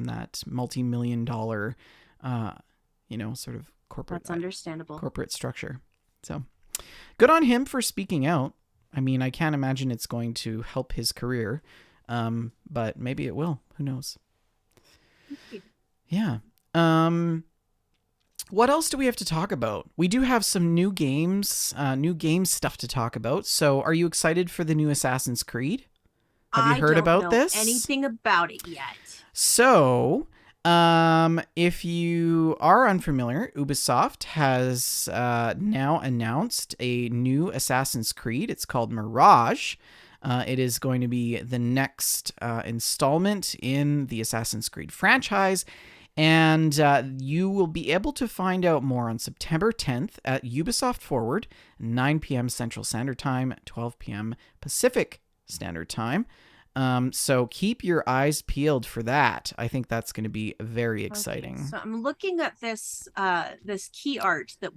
that multi-million-dollar, sort of corporate. That's understandable. Corporate structure. So, good on him for speaking out. I mean, I can't imagine it's going to help his career, but maybe it will. Who knows? Yeah. What else do we have to talk about? We do have some new game stuff to talk about. So are you excited for the new Assassin's Creed? Have you heard about this? Anything about it yet? So, if you are unfamiliar, Ubisoft has now announced a new Assassin's Creed. It's called Mirage. It is going to be the next installment in the Assassin's Creed franchise. And you will be able to find out more on September 10th at Ubisoft Forward, 9 p.m. Central Standard Time, 12 p.m. Pacific Standard Time. So keep your eyes peeled for that. I think that's going to be very exciting. Okay, so I'm looking at this key art that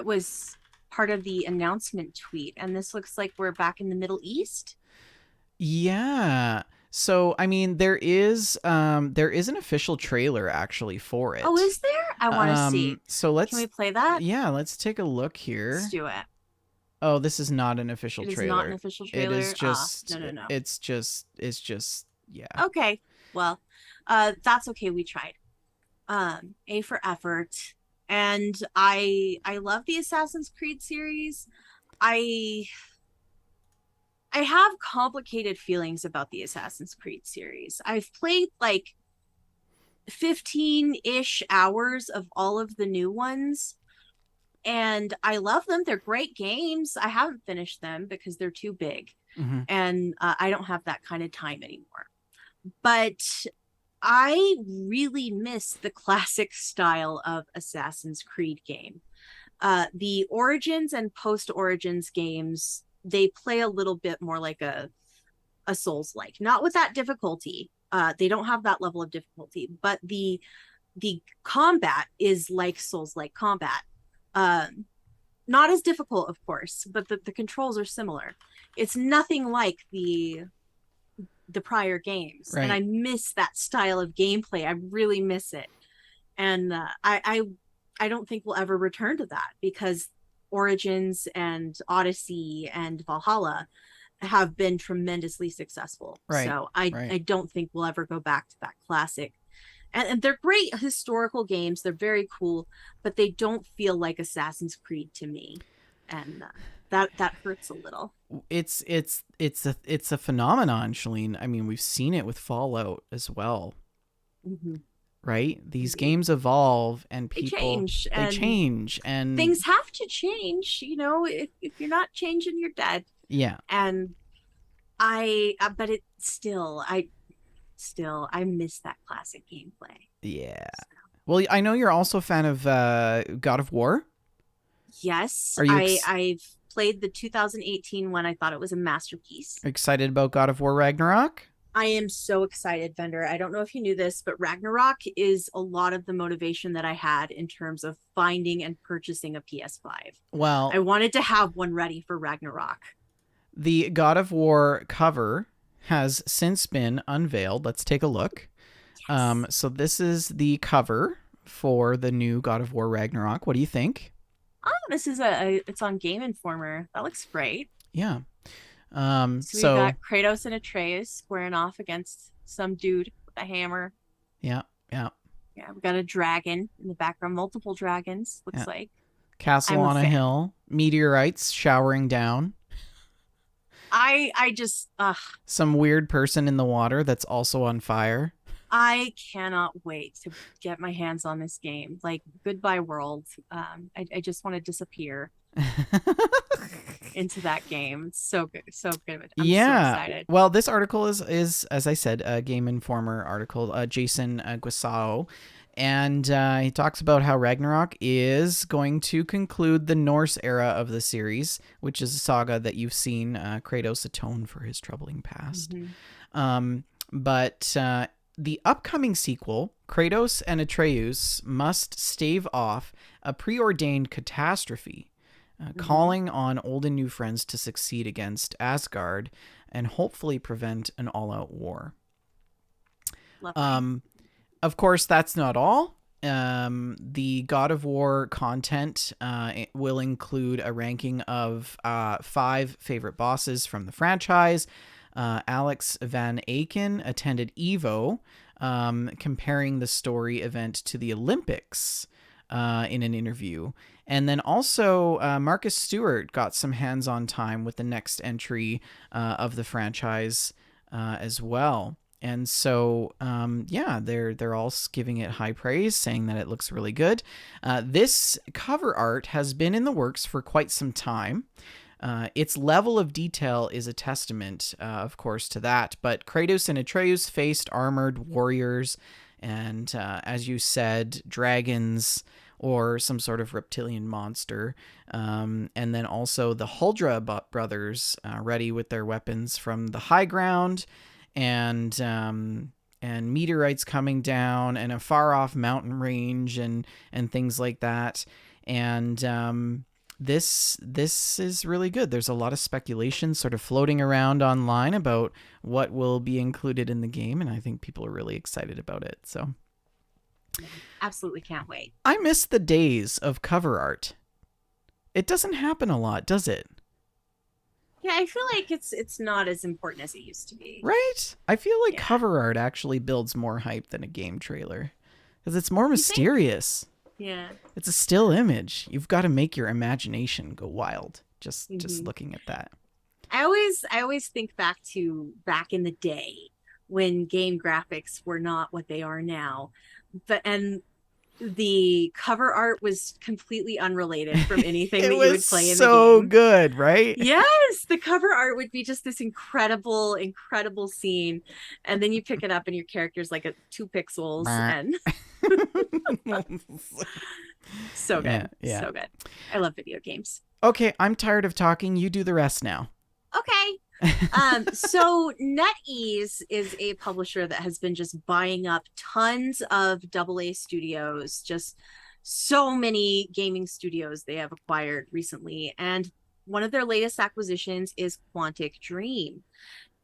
was part of the announcement tweet, and this looks like we're back in the Middle East. Yeah. So I mean, there is an official trailer actually for it. Oh, is there? I want to see. So Can we play that? let's take a look here. Let's do it. Oh, this is not an official It is trailer. not an official It trailer. is just No. it's just yeah. Okay. Well, that's okay. We tried. A for effort. And I love the Assassin's Creed series. I I have complicated feelings about the Assassin's Creed series. I've played like 15-ish hours of all of the new ones, and I love them. They're great games. I haven't finished them because they're too big, Mm-hmm. and I don't have that kind of time anymore. But I really miss the classic style of Assassin's Creed game. The Origins and post Origins games, they play a little bit more like a Souls like, not with that difficulty. They don't have that level of difficulty, but the combat is like Souls like combat. Not as difficult, of course, but the controls are similar. It's nothing like the prior games, Right. and I miss that style of gameplay. I really miss it, and I don't think we'll ever return to that because Origins and Odyssey and Valhalla have been tremendously successful. Right. So I don't think we'll ever go back to that classic. And they're great historical games. They're very cool, but they don't feel like Assassin's Creed to me, and that hurts a little. It's a phenomenon, Shalene. I mean, we've seen it with Fallout as well. Mm-hmm. Right? These Indeed. games evolve and They people change, they and change and things have to change. You know, if you're not changing, you're dead. yeah. And but it I miss that classic gameplay. Yeah. Well, I know you're also a fan of God of War. Yes, Are you I've played the 2018 one. I thought it was a masterpiece. excited about God of War Ragnarok? I am so excited, Vendor. I don't know if you knew this, but Ragnarok is a lot of the motivation that I had in terms of finding and purchasing a PS5. Well, I wanted to have one ready for Ragnarok. the God of War cover has since been unveiled. Let's take a look. Yes. So this is the cover for the new God of War Ragnarok. What do you think? Oh, this is it's on Game Informer. That looks great. Yeah. So we got Kratos and Atreus squaring off against some dude with a hammer. Yeah. Yeah, we got a dragon in the background, multiple dragons, looks like. Castle I'm a on a fan. hill, meteorites showering down. I just Some weird person in the water that's also on fire. I cannot wait to get my hands on this game. Like, goodbye world. I just want to disappear into that game. It's so good, so good. I'm so excited. Well, this article is as I said, a Game Informer article. Jason Guisao, and he talks about how Ragnarok is going to conclude the Norse era of the series, which is a saga that you've seen Kratos atone for his troubling past. Mm-hmm. But the upcoming sequel, Kratos and Atreus must stave off a preordained catastrophe, calling on old and new friends to succeed against Asgard and hopefully prevent an all-out war. Lovely. Of course, that's not all. The God of War content it will include a ranking of 5 favorite bosses from the franchise. Alex Van Aken attended EVO, comparing the story event to the Olympics in an interview. And then also Marcus Stewart got some hands-on time with the next entry of the franchise as well. And so, they're all giving it high praise, saying that it looks really good. This cover art has been in the works for quite some time. Its level of detail is a testament, of course, to that. But Kratos and Atreus faced armored warriors and, as you said, dragons, or some sort of reptilian monster. And then also the Huldra brothers ready with their weapons from the high ground, and meteorites coming down, and a far off mountain range, and things like that. And this is really good. There's a lot of speculation sort of floating around online about what will be included in the game, and I think people are really excited about it. So Absolutely can't wait. I miss the days of cover art. It doesn't happen a lot, does it? Yeah, I feel like it's not as important as it used to be. Right? I feel like Yeah. cover art actually builds more hype than a game trailer, because it's more think? mysterious. Yeah. It's a still image. You've got to make your imagination go wild just Mhm. looking at that. I always think back in the day when game graphics were not what they are now. And the cover art was completely unrelated from anything It that you would was play in the so game. good, right? Yes, the cover art would be just this incredible, incredible scene. And then you pick it up and your character's like 2 pixels and so good. Yeah. So good. I love video games. Okay, I'm tired of talking. You do the rest now. Okay. So NetEase is a publisher that has been just buying up tons of AA studios, just so many gaming studios they have acquired recently. And one of their latest acquisitions is Quantic Dream.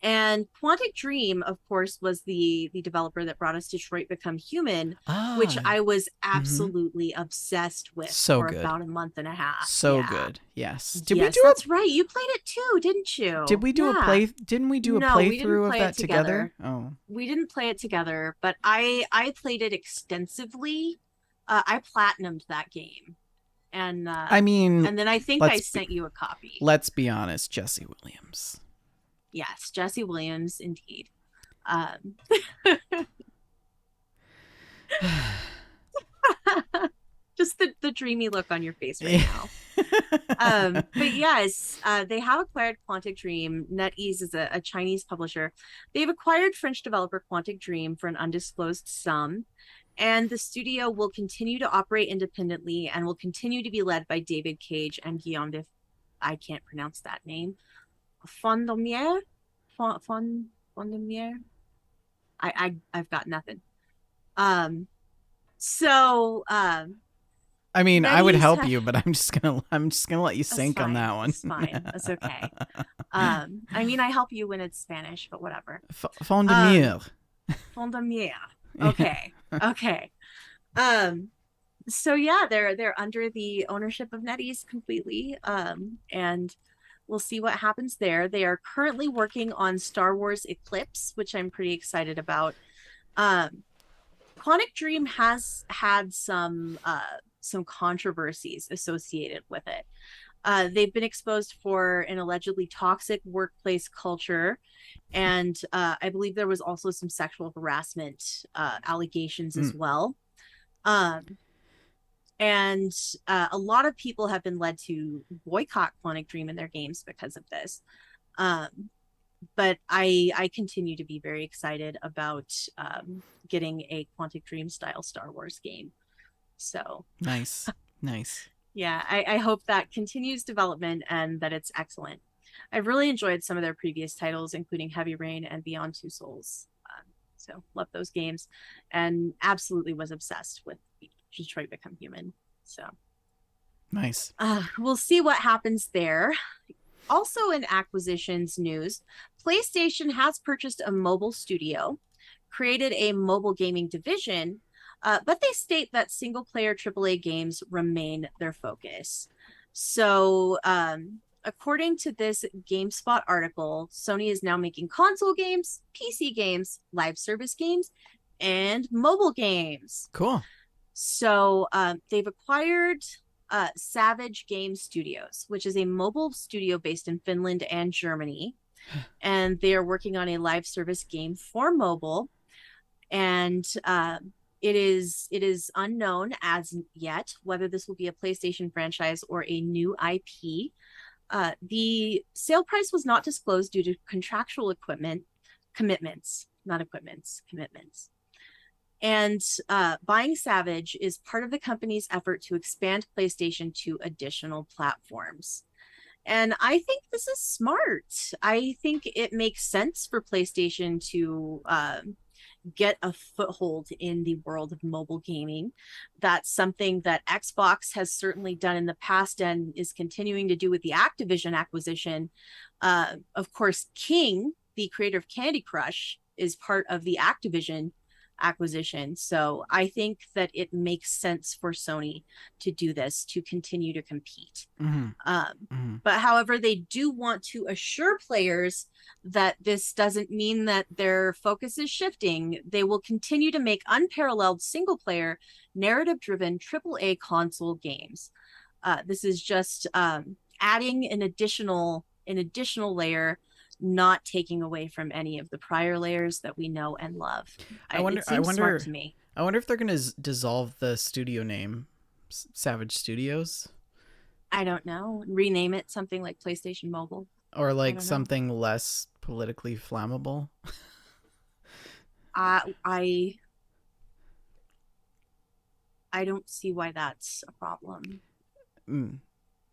And Quantic Dream, of course, was the developer that brought us Detroit Become Human, which I was absolutely obsessed with So for good. about a month and a half. So Yeah. good. Yes. That's right. You played it too, didn't you? Did we do a Yeah. play? Didn't we do a No, we didn't playthrough of play that it together. Oh. We didn't play it together, but I played it extensively. I platinumed that game, and I mean, and then I think I sent you a copy. Let's be honest, Jesse Williams. Yes, Jesse Williams, indeed. Just the dreamy look on your face right now. But yes, they have acquired Quantic Dream. NetEase is a Chinese publisher. They've acquired French developer Quantic Dream for an undisclosed sum. And the studio will continue to operate independently and will continue to be led by David Cage and Guillaume de, I can't pronounce that name, Fondomier? Fondomier? I've got nothing. I mean, I would NetEase help you, but I'm just gonna let you sink on that one. That's fine. That's okay. I mean, I help you when it's Spanish, but whatever. Fondomier. Fondomier. Okay. Okay. So yeah, they're under the ownership of NetEase completely. And we'll see what happens there. They are currently working on Star Wars Eclipse, which I'm pretty excited about. Quantic Dream has had some controversies associated with it. They've been exposed for an allegedly toxic workplace culture, and I believe there was also some sexual harassment allegations as well. And a lot of people have been led to boycott Quantic Dream in their games because of this. But I continue to be very excited about getting a Quantic Dream style Star Wars game. So nice. Yeah, I hope that continues development and that it's excellent. I've really enjoyed some of their previous titles, including Heavy Rain and Beyond Two Souls. So love those games, and absolutely was obsessed with Detroit Become Human. So nice. We'll see what happens there. Also in acquisitions news, PlayStation has purchased a mobile studio, created a mobile gaming division, but they state that single-player AAA games remain their focus. So according to this GameSpot article, Sony is now making console games, PC games, live service games, and mobile games. Cool. So they've acquired Savage Game Studios, which is a mobile studio based in Finland and Germany. And they are working on a live service game for mobile. And it is unknown as yet whether this will be a PlayStation franchise or a new IP. The sale price was not disclosed due to contractual commitments. And buying Savage is part of the company's effort to expand PlayStation to additional platforms. And I think this is smart. I think it makes sense for PlayStation to get a foothold in the world of mobile gaming. That's something that Xbox has certainly done in the past and is continuing to do with the Activision acquisition. Of course, King, the creator of Candy Crush, is part of the Activision acquisition. So I think that it makes sense for Sony to do this to continue to compete. Mm-hmm. Um, Mm-hmm. but however, they do want to assure players that this doesn't mean that their focus is shifting. They will continue to make unparalleled single player, narrative driven AAA console games. This is just adding an additional layer, not taking away from any of the prior layers that we know and love. It seems smart to me. I wonder if they're going to dissolve the studio name, Savage Studios, I don't know. Rename it something like PlayStation Mobile. or like something less politically flammable. I don't see why that's a problem.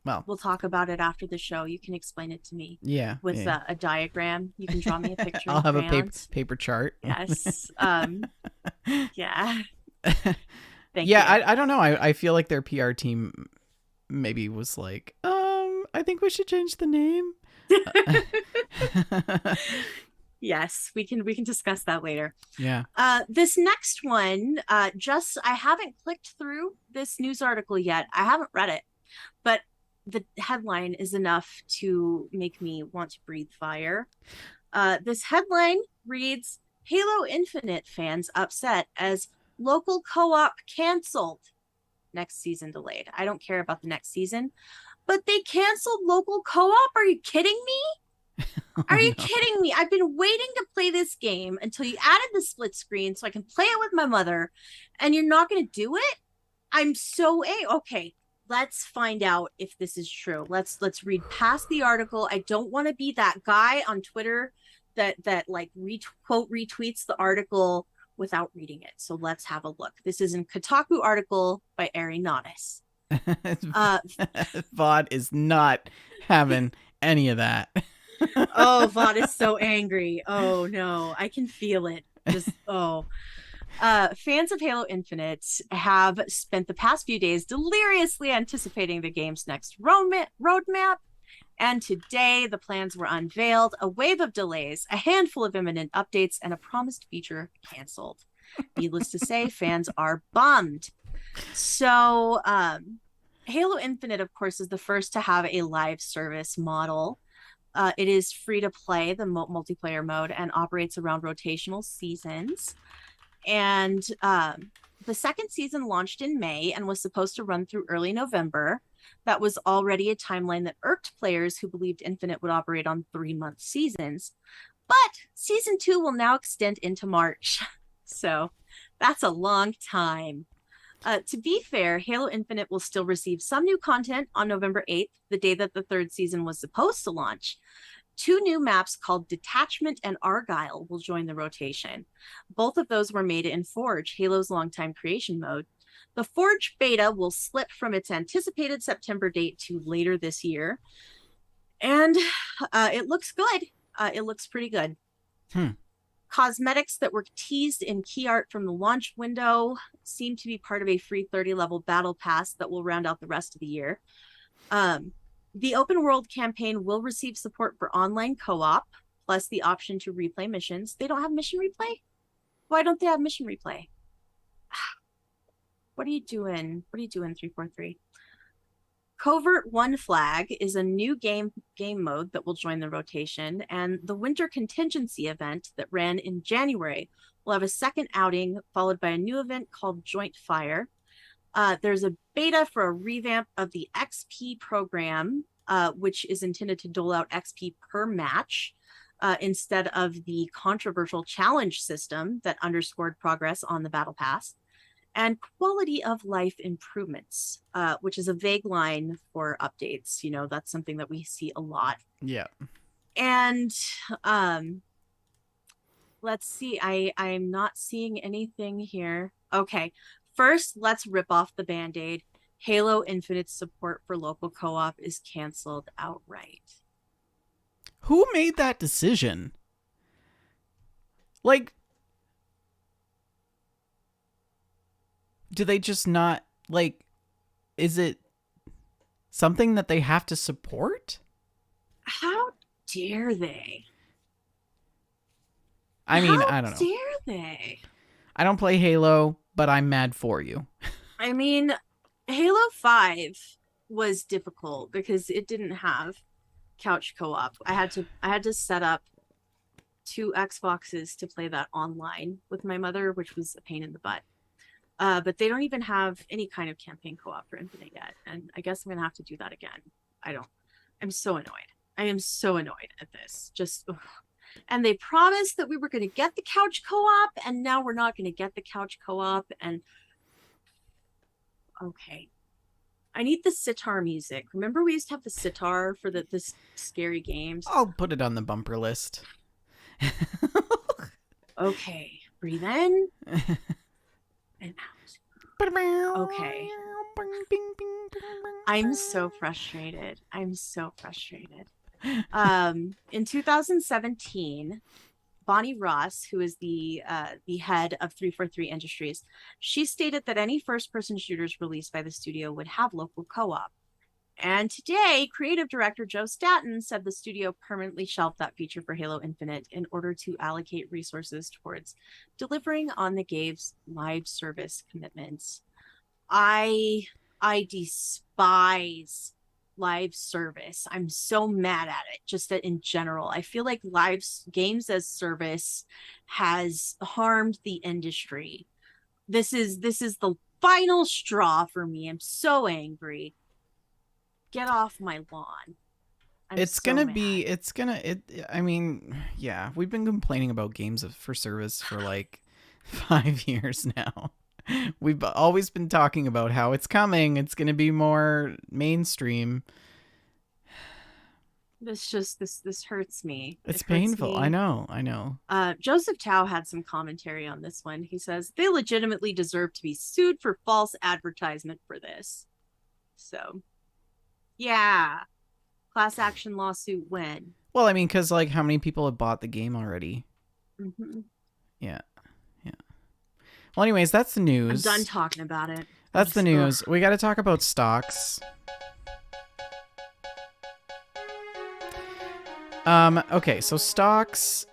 Well, we'll talk about it after the show. You can explain it to me. Yeah. With a diagram. You can draw me a picture. I'll have crayons. a paper chart. Yes. Yeah. Thank you. I don't know. I feel like their PR team maybe was like, I think we should change the name. Yes, we can discuss that later. Yeah. This next one, I haven't clicked through this news article yet. I haven't read it, but the headline is enough to make me want to breathe fire. This headline reads, Halo Infinite fans upset as local co-op canceled. Next season delayed. I don't care about the next season, but they canceled local co-op? Are you kidding me? Are you kidding me? I've been waiting to play this game until you added the split screen so I can play it with my mother, and you're not going to do it? I'm so okay. Let's find out if this is true. Let's read past the article. I don't want to be that guy on Twitter that like retweets the article without reading it. So let's have a look. This is a Kotaku article by Ari Nadas. VOD is not having any of that. Oh, VOD is so angry. Oh no, I can feel it. Just fans of Halo Infinite have spent the past few days deliriously anticipating the game's next roadmap, and today the plans were unveiled, a wave of delays, a handful of imminent updates, and a promised feature canceled. Needless to say, fans are bummed. So, Halo Infinite, of course, is the first to have a live service model. It is free to play, the multiplayer mode, and operates around rotational seasons. And the second season launched in May and was supposed to run through early November. That was already a timeline that irked players who believed Infinite would operate on 3-month seasons. But season 2 will now extend into March. So that's a long time. To be fair, Halo Infinite will still receive some new content on November 8th, the day that the third season was supposed to launch. 2 new maps called Detachment and Argyle will join the rotation. Both of those were made in Forge, Halo's longtime creation mode. The Forge beta will slip from its anticipated September date to later this year. And it looks good. It looks pretty good. Cosmetics that were teased in key art from the launch window seem to be part of a free 30-level battle pass that will round out the rest of the year. The open world campaign will receive support for online co-op, plus the option to replay missions. They don't have mission replay? Why don't they have mission replay? What are you doing? What are you doing, 343? Covert One Flag is a new game mode that will join the rotation, and the Winter Contingency event that ran in January will have a second outing, followed by a new event called Joint Fire. There's a beta for a revamp of the XP program, which is intended to dole out XP per match instead of the controversial challenge system that underscored progress on the Battle Pass. And quality of life improvements, which is a vague line for updates. You know, that's something that we see a lot. Yeah. And let's see. I'm not seeing anything here. Okay. First, let's rip off the band-aid. Halo Infinite's support for local co-op is canceled outright. Who made that decision? Like, do they just not, like, is it something that they have to support? How dare they? I mean, How I don't know. dare they? I don't play Halo, but I'm mad for you. I mean, Halo 5 was difficult because it didn't have couch co-op. I had to set up two Xboxes to play that online with my mother, which was a pain in the butt. But they don't even have any kind of campaign co-op for Infinite yet, and I guess I'm gonna have to do that again. I don't. I'm so annoyed. I am so annoyed at this. Just, ugh. And they promised that we were gonna get the couch co-op, and now we're not gonna get the couch co-op. And okay, I need the sitar music. Remember we used to have the sitar for the scary games? I'll put it on the bumper list. Okay, breathe in and out. Okay. I'm so frustrated. I'm so frustrated. In 2017, Bonnie Ross, who is the head of 343 Industries, she stated that any first-person shooters released by the studio would have local co-op. And today, creative director Joe Staten said the studio permanently shelved that feature for Halo Infinite in order to allocate resources towards delivering on the game's live service commitments. I despise live service. I'm so mad at it, just that in general. I feel like live games as service has harmed the industry. This is the final straw for me. I'm so angry. Get off my lawn. It's gonna be. It's gonna. I mean, yeah, we've been complaining about games for service for like 5 years now. We've always been talking about how it's coming. It's gonna be more mainstream. This hurts me. It's It hurts painful. me. I know. Joseph Tao had some commentary on this one. He says they legitimately deserve to be sued for false advertisement for this. So, yeah, class action lawsuit win. Well, I mean, because like, how many people have bought the game already? Mm-hmm. Yeah. Well, anyways, that's the news. I'm done talking about it. That's the news. We got to talk about stocks. Okay, so stocks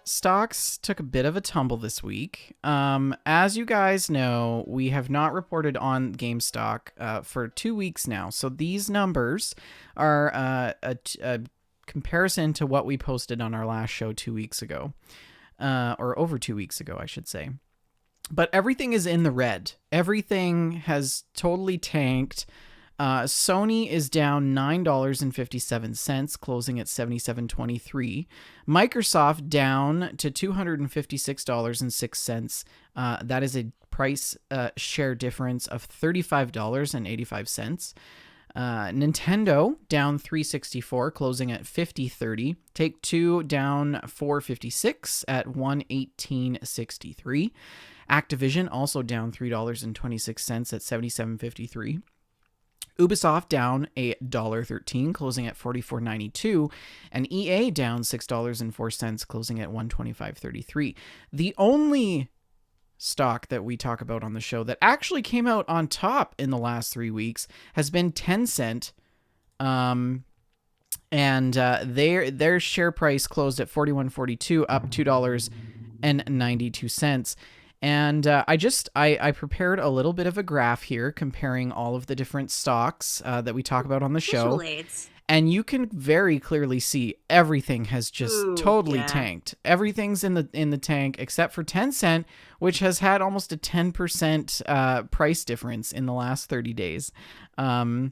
took a bit of a tumble this week. As you guys know, we have not reported on GameStack for 2 weeks now. So these numbers are a comparison to what we posted on our last show 2 weeks ago, or over 2 weeks ago, I should say. But everything is in the red. Everything has totally tanked. Sony is down $9.57, closing at $77.23. Microsoft down to $256.06. That is a price share difference of $35.85. Nintendo down $3.64, closing at $50.30. Take-Two down $4.56 at $118.63. Activision also down $3.26 at $77.53. Ubisoft down $1.13, closing at $44.92, and EA down $6.04, closing at $125.33. The only stock that we talk about on the show that actually came out on top in the last 3 weeks has been Tencent, and their share price closed at $41.42, up $2.92. And I prepared a little bit of a graph here comparing all of the different stocks that we talk about on the show. And you can very clearly see everything has just totally tanked. Everything's in the tank except for Tencent, which has had almost a 10% price difference in the last 30 days. And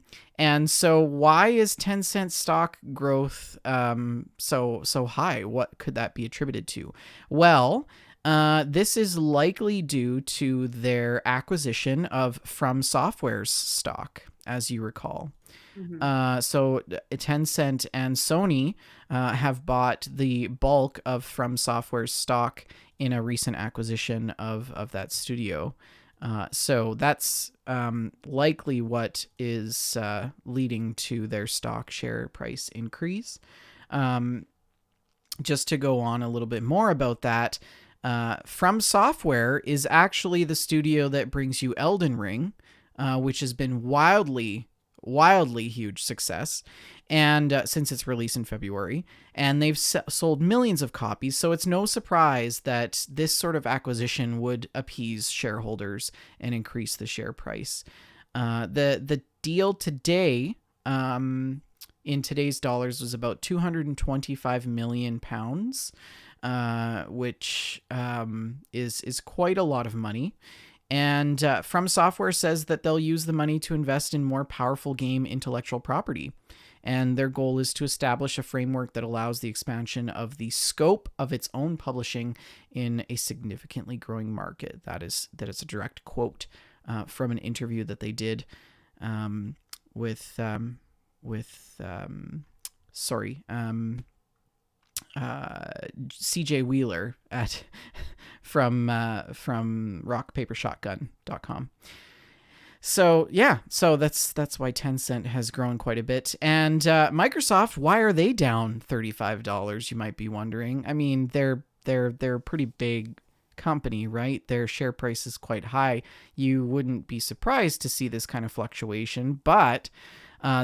so why is Tencent stock growth so high? What could that be attributed to? Well, this is likely due to their acquisition of From Software's stock, as you recall. Mm-hmm. So Tencent and Sony have bought the bulk of From Software's stock in a recent acquisition of that studio. So that's likely what is leading to their stock share price increase. Just to go on a little bit more about that, From Software is actually the studio that brings you Elden Ring, which has been wildly huge success, and since its release in February, and they've sold millions of copies, so it's no surprise that this sort of acquisition would appease shareholders and increase the share price. The deal today, in today's dollars, was about £225 million, which is quite a lot of money. And From Software says that they'll use the money to invest in more powerful game intellectual property. And their goal is to establish a framework that allows the expansion of the scope of its own publishing in a significantly growing market. That is a direct quote from an interview that they did with CJ Wheeler from rockpapershotgun.com. So that's why Tencent has grown quite a bit. And Microsoft, why are they down $35? You might be wondering. I mean, they're a pretty big company, right? Their share price is quite high. You wouldn't be surprised to see this kind of fluctuation, but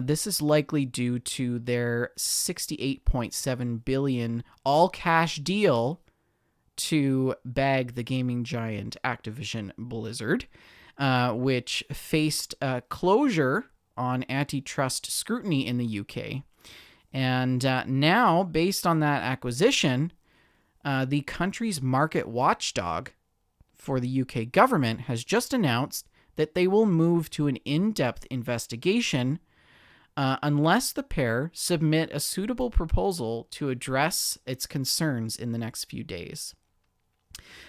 this is likely due to their $68.7 billion all-cash deal to bag the gaming giant Activision Blizzard, which faced closure on antitrust scrutiny in the UK. And now, based on that acquisition, the country's market watchdog for the UK government has just announced that they will move to an in-depth investigation unless the pair submit a suitable proposal to address its concerns in the next few days.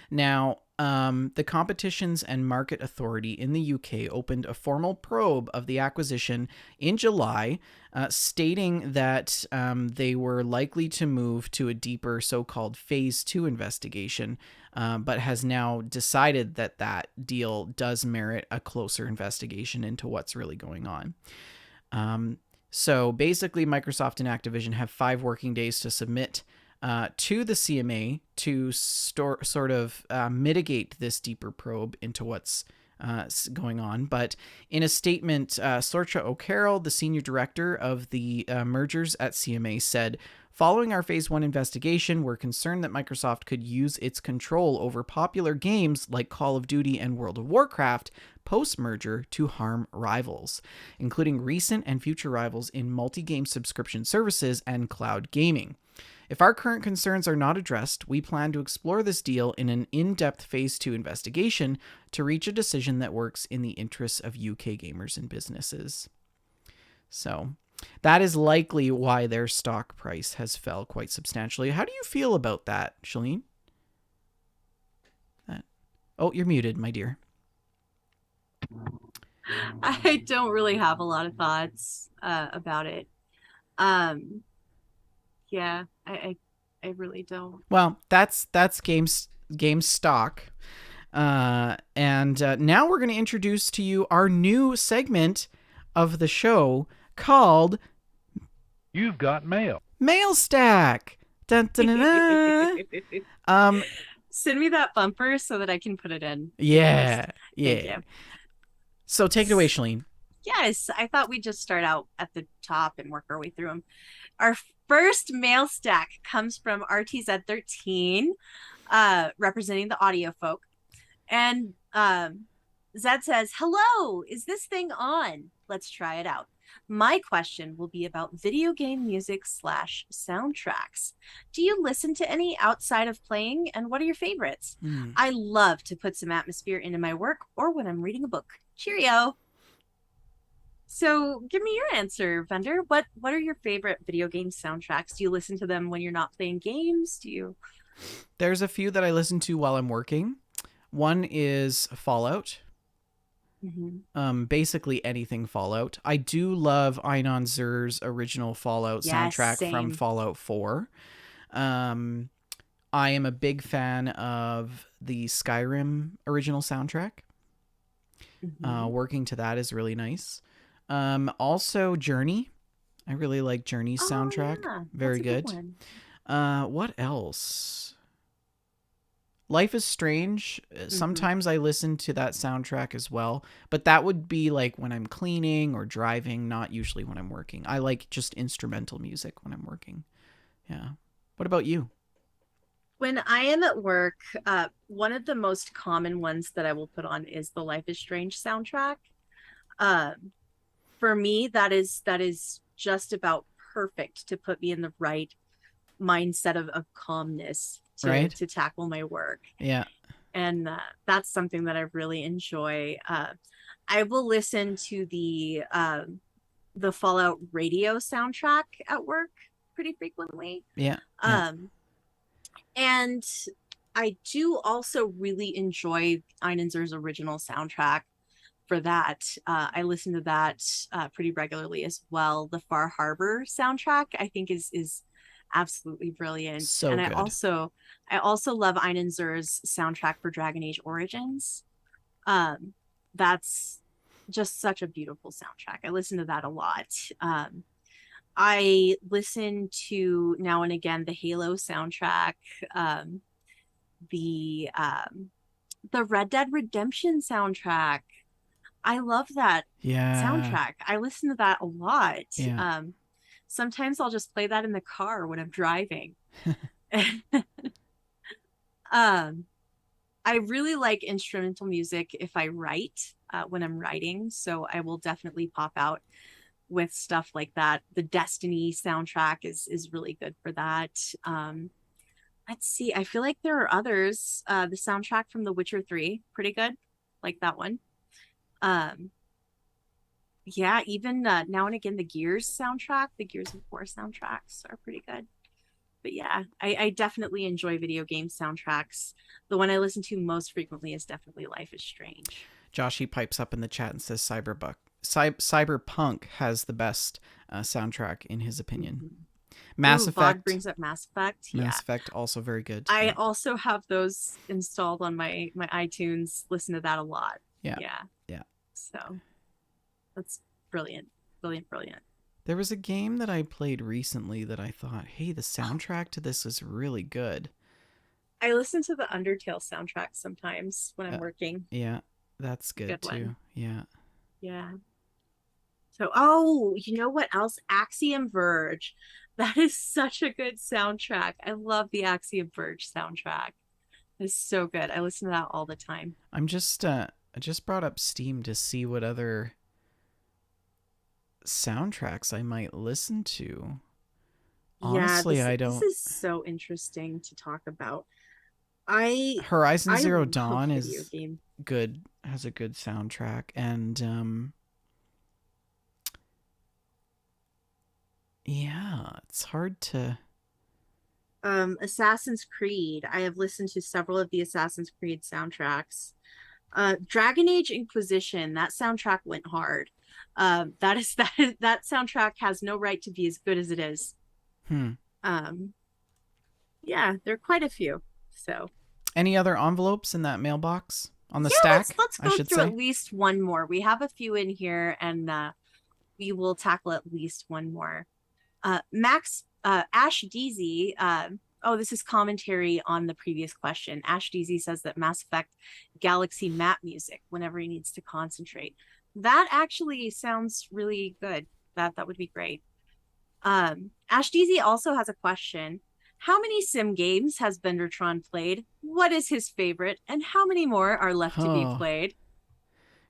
Now, the Competitions and Market Authority in the UK opened a formal probe of the acquisition in July, stating that they were likely to move to a deeper so-called Phase 2 investigation, but has now decided that that deal does merit a closer investigation into what's really going on. So basically, Microsoft and Activision have 5 working days to submit to the CMA to sort of mitigate this deeper probe into what's going on. But in a statement, Sorcha O'Carroll, the senior director of the mergers at CMA, said, "Following our Phase 1 investigation, we're concerned that Microsoft could use its control over popular games like Call of Duty and World of Warcraft post-merger to harm rivals, including recent and future rivals in multi-game subscription services and cloud gaming. If our current concerns are not addressed, we plan to explore this deal in an in-depth Phase 2 investigation to reach a decision that works in the interests of UK gamers and businesses." So that is likely why their stock price has fell quite substantially. How do you feel about that, Shalene? Oh, you're muted, my dear. I don't really have a lot of thoughts about it. Yeah, I really don't. Well, that's GameStock. And now we're going to introduce to you our new segment of the show called You've Got Mail. MailStack. Dun, dun, dun, dun. Send me that bumper so that I can put it in. Yeah. Thank you. So take it away, Shalene. Yes, I thought we'd just start out at the top and work our way through them. Our first mail stack comes from RTZ13, representing the audio folk. And Zed says, "Hello, is this thing on? Let's try it out. My question will be about video game music / soundtracks. Do you listen to any outside of playing, and what are your favorites? I love to put some atmosphere into my work or when I'm reading a book. Cheerio." So give me your answer, Vendor. What are your favorite video game soundtracks? Do you listen to them when you're not playing games? Do you? There's a few that I listen to while I'm working. One is Fallout. Mm-hmm. Basically anything Fallout. I do love Einon Zur's original Fallout soundtrack from Fallout 4. I am a big fan of the Skyrim original soundtrack. Working to that is really nice. Also, Journey. I really like Journey's Oh soundtrack. yeah, Very that's a good good. one. What else? Life is Strange. Mm-hmm. Sometimes I listen to that soundtrack as well, but that would be like when I'm cleaning or driving, not usually when I'm working. I like just instrumental music when I'm working. Yeah. What about you? When I am at work, one of the most common ones that I will put on is the Life is Strange soundtrack. Um, for me, that is just about perfect to put me in the right mindset of calmness to Right? to tackle my work. Yeah. And that's something that I really enjoy. I will listen to the Fallout radio soundtrack at work pretty frequently. Yeah. Yeah. Um, and I do also really enjoy Einenzer's original soundtrack for that. I listen to that pretty regularly as well. The Far Harbor soundtrack, I think, is absolutely brilliant. So And I good. also I also love Einenzer's soundtrack for Dragon Age Origins. That's just such a beautiful soundtrack. I listen to that a lot. I listen to now and again the Halo soundtrack, um, the the Red Dead Redemption soundtrack. I love that Yeah. soundtrack. I listen to that a lot. Yeah. Sometimes I'll just play that in the car when I'm driving. um, I really like instrumental music if I write when I'm writing. So I will definitely pop out with stuff like that. The Destiny soundtrack is really good for that. Let's see. I feel like there are others. The soundtrack from The Witcher 3, pretty good. Like that one. Um, yeah, even now and again, the Gears soundtrack, the Gears of War soundtracks are pretty good. But yeah, I definitely enjoy video game soundtracks. The one I listen to most frequently is definitely Life is Strange. Joshy pipes up in the chat and says Cyberpunk has the best soundtrack in his opinion. Mhm. Mass Ooh, Vod Effect. brings up Mass Effect. Yeah. Mass Effect also very good. I Yeah. also have those installed on my iTunes. Listen to that a lot. Yeah. Yeah. Yeah. So that's brilliant. Brilliant, brilliant. There was a game that I played recently that I thought, hey, the soundtrack to this is really good. I listen to the Undertale soundtrack sometimes when I'm Uh, working. Yeah, that's good too. One. Yeah. Yeah. So, oh, you know what else? Axiom Verge. That is such a good soundtrack. I love the Axiom Verge soundtrack. It's so good. I listen to that all the time. I just brought up Steam to see what other soundtracks I might listen to. Yeah, Honestly, I this don't. is so interesting to talk about. I Horizon I Zero love Dawn video is game. good, has a good soundtrack, and yeah, it's hard to. Assassin's Creed. I have listened to several of the Assassin's Creed soundtracks. Dragon Age Inquisition, that soundtrack went hard. That soundtrack has no right to be as good as it is. Hmm. Um, yeah, there are quite a few. So Any other envelopes in that mailbox on the yeah, let's stack? let's I go should through say. at least one more. We have a few in here, and we will tackle at least one more. Max Ash Deasy. Oh, this is commentary on the previous question. Ash Deasy says that Mass Effect Galaxy map music whenever he needs to concentrate. That actually sounds really good. That would be great. Ash Deasy also has a question. How many sim games has Bendertron played? What is his favorite? And how many more are left to be Oh played?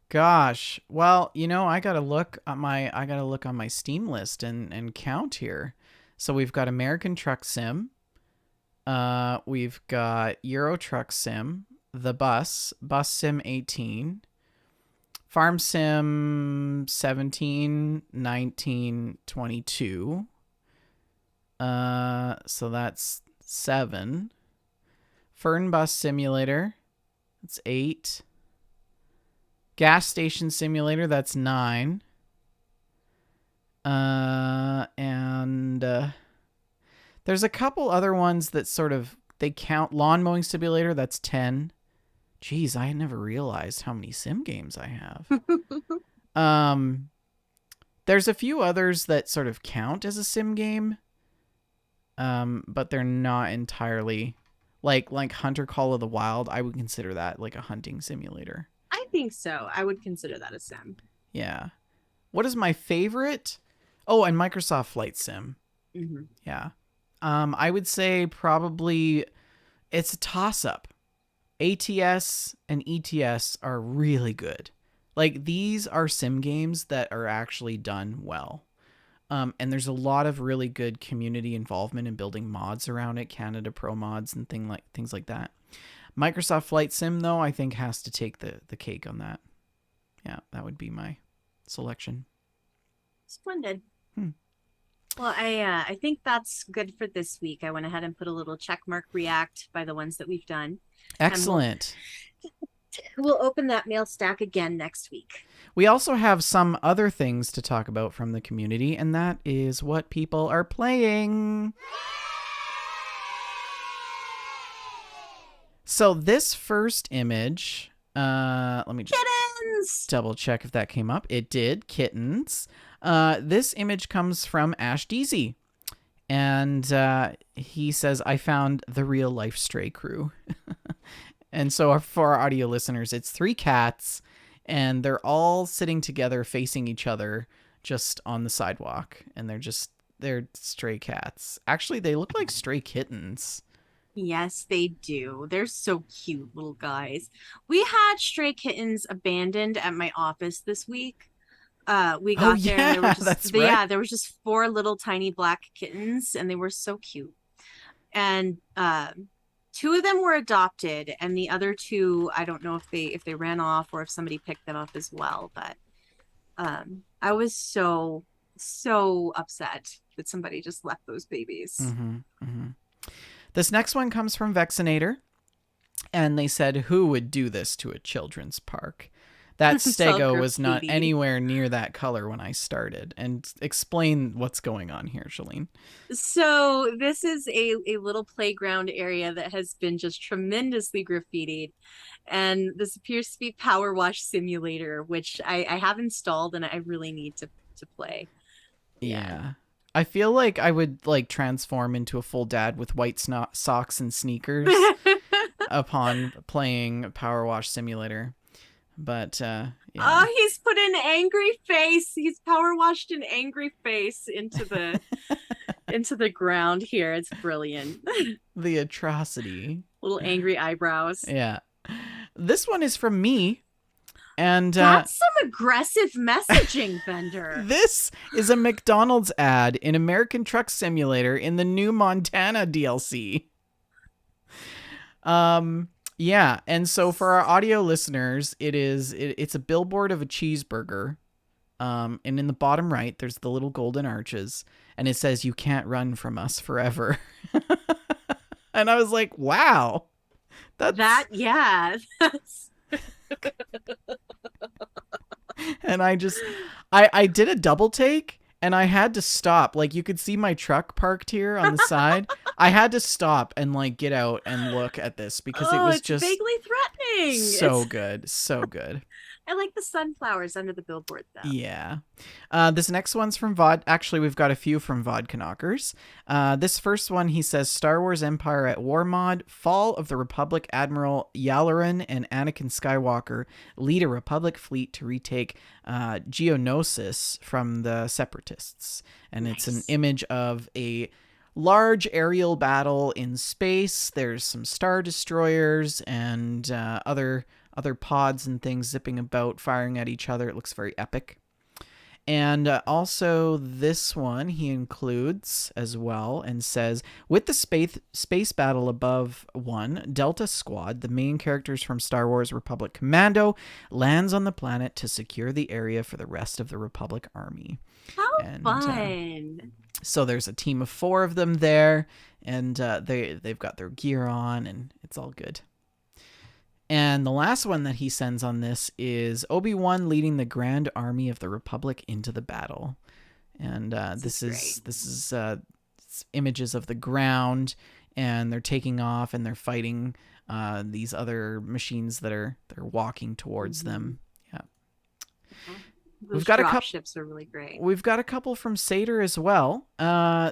gosh. Well, I gotta look on my Steam list and count here. So we've got American Truck Sim. We've got Euro Truck Sim, The Bus Sim 18, Farm Sim 17, 19, 22. So that's 7. Fern Bus Simulator, that's 8. Gas Station Simulator, that's 9. And there's a couple other ones that sort of they count lawn mowing simulator. That's 10. Jeez, I never realized how many sim games I have. There's a few others that sort of count as a sim game, but they're not entirely like Hunter Call of the Wild. I would consider that like a hunting simulator. I think so. I would consider that a sim. Yeah. What is my favorite? Oh, and Microsoft Flight Sim. Mm-hmm. Yeah. I would say probably it's a toss-up. ATS and ETS are really good. Like, these are sim games that are actually done well. And there's a lot of really good community involvement in building mods around it, Canada Pro mods and things like that. Microsoft Flight Sim, though, I think has to take the cake on that. Yeah, that would be my selection. Splendid. Well, I think that's good for this week. I went ahead and put a little check mark react by the ones that we've done. Excellent. We'll open that mail stack again next week. We also have some other things to talk about from the community, and that is what people are playing. So this first image, let me just Kittens! double check if that came up. It did, kittens. This image comes from Ash Deasy, and he says, I found the real life Stray crew. And so for our audio listeners, it's 3 cats, and they're all sitting together facing each other just on the sidewalk, and they're stray cats. Actually, they look like stray kittens. Yes, they do. They're so cute, little guys. We had stray kittens abandoned at my office this week. We got there and there were just there was just 4 little tiny black kittens, and they were so cute. And 2 of them were adopted, and the other 2, I don't know if they ran off or if somebody picked them up as well. But I was so upset that somebody just left those babies. Mm-hmm, mm-hmm. This next one comes from Vexinator, and they said, who would do this to a children's park? That stego was not anywhere near that color when I started. And explain what's going on here, Shalene. So this is a little playground area that has been just tremendously graffitied. And this appears to be Power Wash Simulator, which I have installed and I really need to play. Yeah. I feel like I would like transform into a full dad with white socks and sneakers upon playing Power Wash Simulator. But yeah. Oh, he's put an angry face. He's power washed an angry face into the into the ground here. It's brilliant. The atrocity. Little angry eyebrows. Yeah. This one is from me. And that's some aggressive messaging, Bender. This is a McDonald's ad in American Truck Simulator in the new Montana DLC. Yeah, and so for our audio listeners, it's a billboard of a cheeseburger. And in the bottom right, there's the little golden arches, and it says, "You can't run from us forever." And I was like, wow. That's... And I did a double take, and I had to stop. Like, you could see my truck parked here on the side. I had to stop and like get out and look at this because it was just vaguely threatening. Good. So good. I like the sunflowers under the billboard, though. Yeah. This next one's from Vod. Actually, we've got a few from Vodka Knockers. This first one, he says, Star Wars Empire at War mod, Fall of the Republic Admiral Yalaran and Anakin Skywalker lead a Republic fleet to retake Geonosis from the Separatists. And nice. It's an image of a large aerial battle in space. There's some Star Destroyers and other pods and things zipping about, firing at each other. It looks very epic. And also this one he includes as well and says, with the space battle above one, Delta Squad, the main characters from Star Wars Republic Commando, lands on the planet to secure the area for the rest of the Republic Army. How fun. So there's a team of 4 of them there, and they've got their gear on, and it's all good. And the last one that he sends on this is Obi-Wan leading the Grand Army of the Republic into the battle. And this is images of the ground and they're taking off and they're fighting these other machines that are they're walking towards them. Yeah. Those got a drop couple. ships are really great. We've got a couple from Seder as well.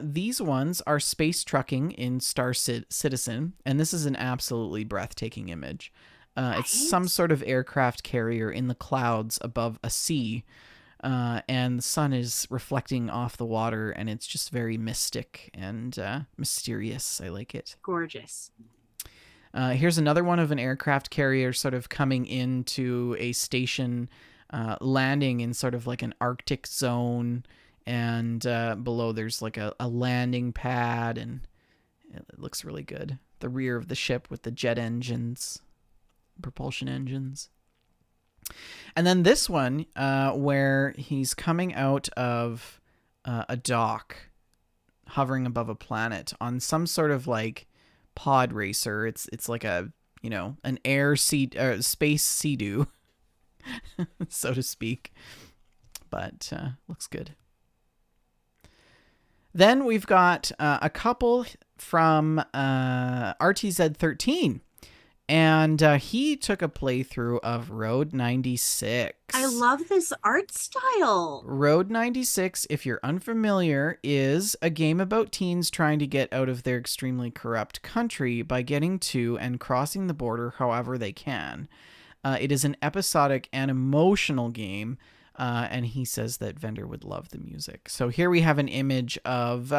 These ones are space trucking in Star Citizen, and this is an absolutely breathtaking image. It's some sort of aircraft carrier in the clouds above a sea, and the sun is reflecting off the water, and it's just very mystic and mysterious. I like it. Gorgeous. Here's another one of an aircraft carrier sort of coming into a station, landing in sort of like an Arctic zone, and below there's like a landing pad, and it looks really good. The rear of the ship with the jet engines, propulsion engines. And then this one, where he's coming out of a dock, hovering above a planet on some sort of like pod racer. It's like a, you know, an space sea-doo, so to speak. But looks good. Then we've got a couple from RTZ13. And he took a playthrough of Road 96. I love this art style. Road 96, if you're unfamiliar, is a game about teens trying to get out of their extremely corrupt country by getting to and crossing the border however they can. It is an episodic and emotional game, and he says that Vendor would love the music. So here we have an image of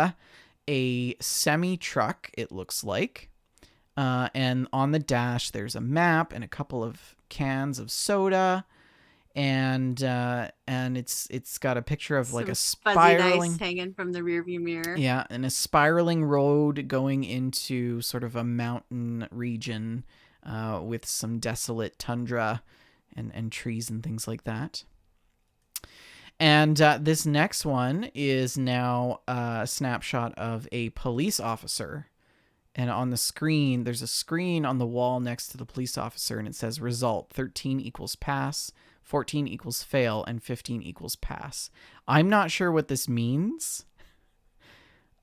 a semi-truck, it looks like. And on the dash, there's a map and a couple of cans of soda, and it's got a picture of like a spiraling fuzzy dice hanging from the rearview mirror. Yeah, and a spiraling road going into sort of a mountain region, with some desolate tundra and trees and things like that. And this next one is now a snapshot of a police officer. And on the screen, there's a screen on the wall next to the police officer, and it says result 13 equals pass, 14 equals fail, and 15 equals pass. I'm not sure what this means.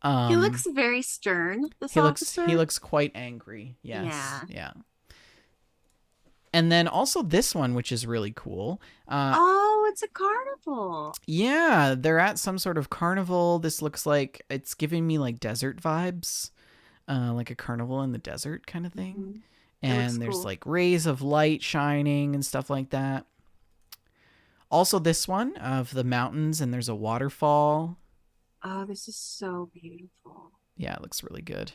He looks very stern, this officer. He looks quite angry. Yes. Yeah. And then also this one, which is really cool. Oh, it's a carnival. Yeah, they're at some sort of carnival. This looks like it's giving me like desert vibes. Like a carnival in the desert kind of thing. Mm-hmm. And there's like rays of light shining and stuff like that. Also this one of the mountains, and there's a waterfall. Oh, this is so beautiful. Yeah, it looks really good.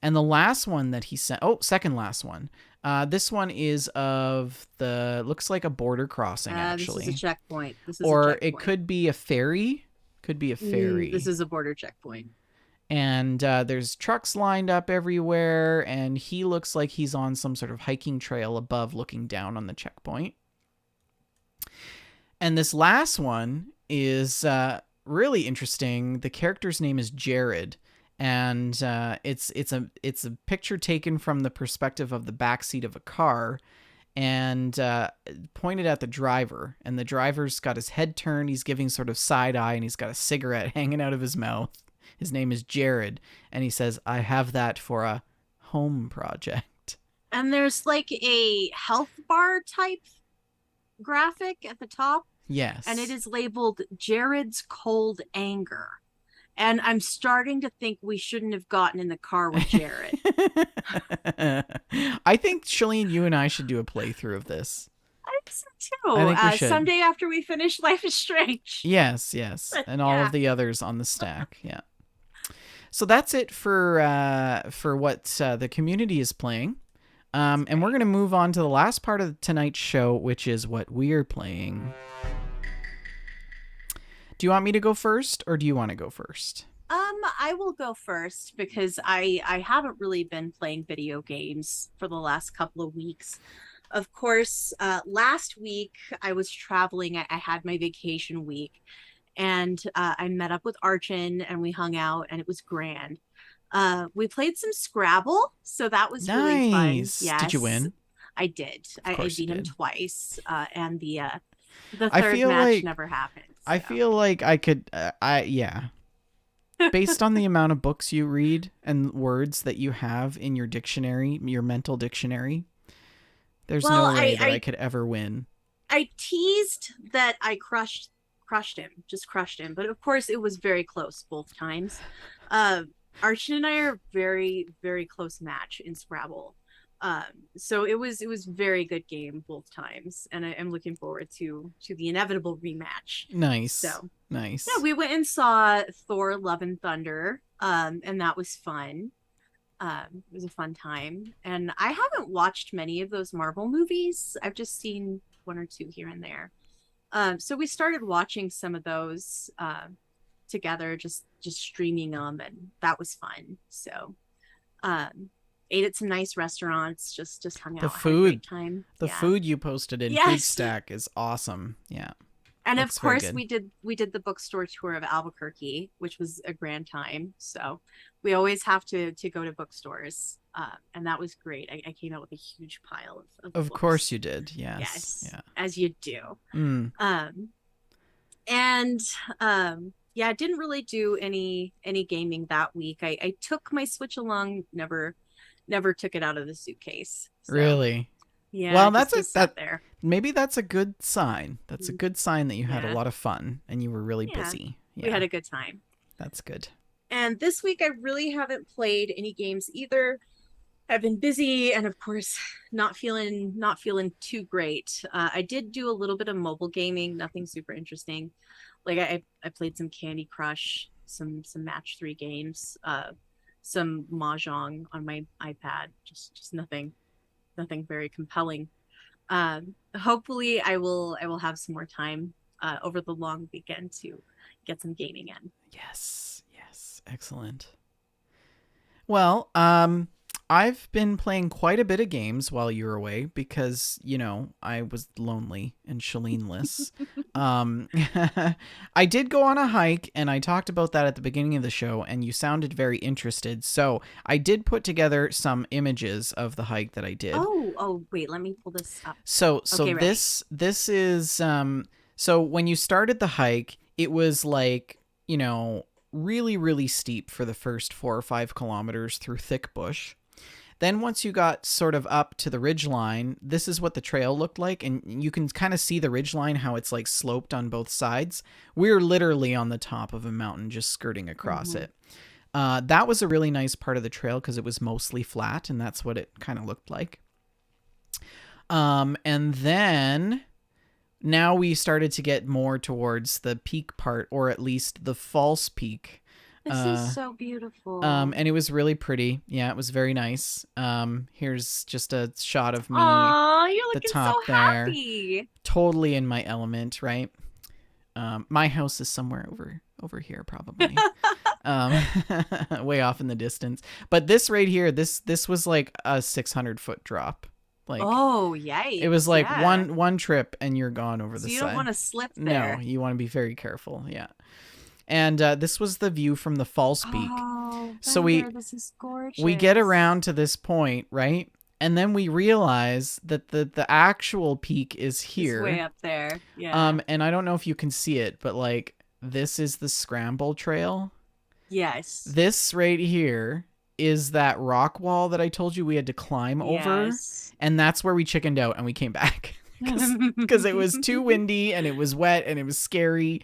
And the last one that he sent, second last one. This one is of looks like a border crossing, actually. This is a checkpoint. It could be a ferry. Could be a ferry. This is a border checkpoint. And there's trucks lined up everywhere, and he looks like he's on some sort of hiking trail above, looking down on the checkpoint. And this last one is really interesting. The character's name is Jared, and it's a picture taken from the perspective of the backseat of a car, and pointed at the driver. And the driver's got his head turned. He's giving sort of side eye, and he's got a cigarette hanging out of his mouth. His name is Jared, and he says, I have that for a home project. And there's like a health bar type graphic at the top. Yes. And it is labeled Jared's Cold Anger. And I'm starting to think we shouldn't have gotten in the car with Jared. I think, Shalene, you and I should do a playthrough of this. I think so too. I think we should. Someday after we finish Life is Strange. Yes. And all of the others on the stack. Yeah. So that's it for what the community is playing. And we're going to move on to the last part of tonight's show, which is what we're playing. Do you want me to go first, or do you want to go first? I will go first because I haven't really been playing video games for the last couple of weeks. Of course, last week I was traveling. I had my vacation week. And I met up with Archon and we hung out, and it was grand. We played some Scrabble, so that was really fun. Yes. Did you win? I did. I beat him twice, and the third I feel match like, never happened. So. I feel like I could. Yeah. based on the amount of books you read and words that you have in your dictionary, your mental dictionary, there's Well, no way that I could ever win. I teased that I crushed him, but of course it was very close both times. Uh, Archie and I are very, very close match in Scrabble. Um, so it was very good game both times, and I am looking forward to the inevitable rematch. Nice. So yeah, Nice. we went and saw Thor: Love and Thunder, and that was fun. It was a fun time, and I haven't watched many of those Marvel movies. I've just seen one or two here and there. So we started watching some of those together, just streaming them, and that was fun. So um, ate at some nice restaurants, just hung The out, had a great food, time. the Yeah. food you posted in Yes. FoodStack is awesome. Yeah. And of Looks very course good. we did the bookstore tour of Albuquerque, which was a grand time. So we always have to go to bookstores, and that was great. I came out with a huge pile of Of course books. you did. Yes. Yes, Yeah. as you do. Mm. Um, and yeah, I didn't really do any gaming that week. I took my Switch along, never took it out of the suitcase. So Really? yeah, Well, it just sat there. maybe that's a good sign. That's a good sign that you had a Yeah, lot of fun and you were really yeah, busy. we had Yeah. a good time. That's good. And this week I really haven't played any games either. I've been busy, and of course not feeling too great. I did do a little bit of mobile gaming, nothing super interesting. Like I played some Candy Crush, some Match 3 games, some Mahjong on my iPad. Just nothing very compelling. Hopefully I will have some more time over the long weekend to get some gaming in. Yes. Yes. Excellent. Well, I've been playing quite a bit of games while you were away because, I was lonely and Shalene-less. Um, I did go on a hike and I talked about that at the beginning of the show and you sounded very interested. So I did put together some images of the hike that I did. Oh, wait, let me pull this up. So Okay, ready. this is so when you started the hike, it was like, really, really steep for the first 4 or 5 kilometers through thick bush. Then once you got sort of up to the ridge line, this is what the trail looked like, and you can kind of see the ridge line, how it's like sloped on both sides. We're literally on the top of a mountain, just skirting across it. That was a really nice part of the trail because it was mostly flat, and that's what it kind of looked like. And then now we started to get more towards the peak part, or at least the false peak. This is so beautiful. And it was really pretty. Yeah, it was very nice. Here's just a shot of me, Aw, you're the looking top so there, happy. totally in my element, right? My house is somewhere over here, probably, um, way off in the distance. But this right here, this was like a 600-foot drop. Like, Oh, yikes. it was like yeah. one trip and you're gone over So the you side. don't want to slip No, there. you want to be very careful. Yeah. And this was the view from the false peak. Oh, So Bender, this is gorgeous. we get around to this point, right? And then we realize that the actual peak is here. It's way up there. Yeah. And I don't know if you can see it, but like this is the scramble trail. Yes. This right here is that rock wall that I told you we had to climb over. Yes. And that's where we chickened out and we came back. Because it was too windy and it was wet and it was scary.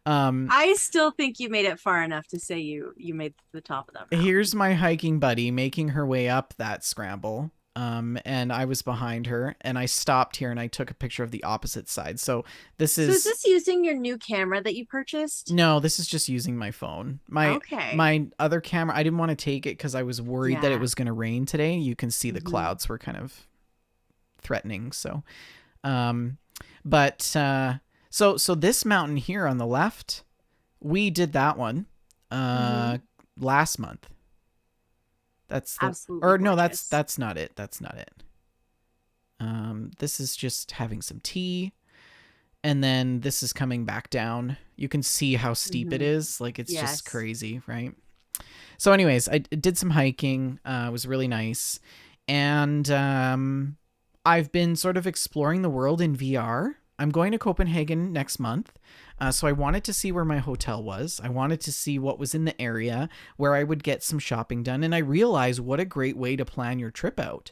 I still think you made it far enough to say you made it to the top of that mountain. Here's my hiking buddy making her way up that scramble. And I was behind her and I stopped here and I took a picture of the opposite side. So So is this using your new camera that you purchased? No, this is just using my phone. Okay. My other camera, I didn't want to take it because I was worried that Yeah. it was going to rain today. You can see the clouds were kind of threatening. So, so this mountain here on the left, we did that one last month. That's the, Absolutely or no, gorgeous. that's not it. That's not it. This is just having some tea. And then this is coming back down. You can see how steep it is. Like, it's Yes. just crazy, right? So anyways, I did some hiking. It was really nice. And I've been sort of exploring the world in VR. I'm going to Copenhagen next month. So I wanted to see where my hotel was. I wanted to see what was in the area where I would get some shopping done. And I realized what a great way to plan your trip out.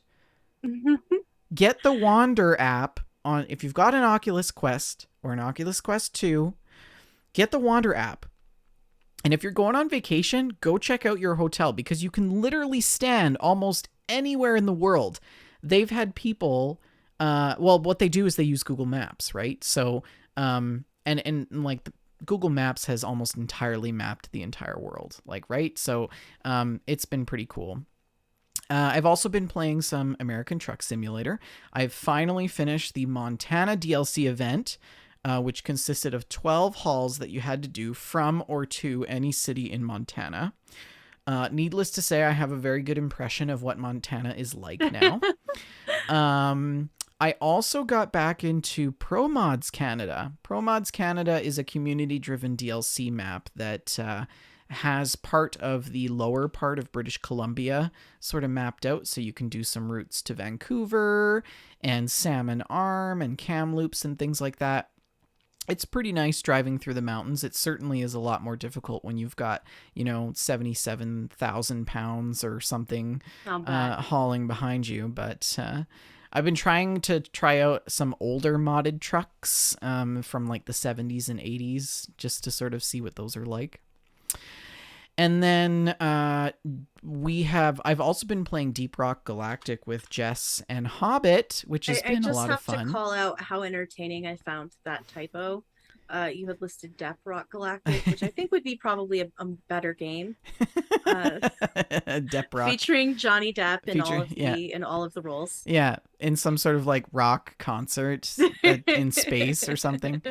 Get the Wander app on, if you've got an Oculus Quest or an Oculus Quest 2, get the Wander app. And if you're going on vacation, go check out your hotel because you can literally stand almost anywhere in the world. They've had people, well, what they do is they use Google Maps, right? So, and like Google Maps has almost entirely mapped the entire world, like, right? So, it's been pretty cool. I've also been playing some American Truck Simulator. I've finally finished the Montana DLC event, which consisted of 12 hauls that you had to do from or to any city in Montana. Needless to say, I have a very good impression of what Montana is like now. I also got back into Pro Mods Canada. Pro Mods Canada is a community-driven DLC map that has part of the lower part of British Columbia sort of mapped out, so you can do some routes to Vancouver and Salmon Arm and Kamloops and things like that. It's pretty nice driving through the mountains. It certainly is a lot more difficult when you've got, 77,000 pounds or something hauling behind you. But I've been trying to try out some older modded trucks from like the 70s and 80s just to sort of see what those are like. And then I've also been playing Deep Rock Galactic with Jess and Hobbit, which has been a lot of fun. I just have to call out how entertaining I found that typo. You had listed Deep Rock Galactic, which I think would be probably a better game. Depp Rock. Featuring Johnny Depp in all of the roles. Yeah, in some sort of like rock concert in space or something.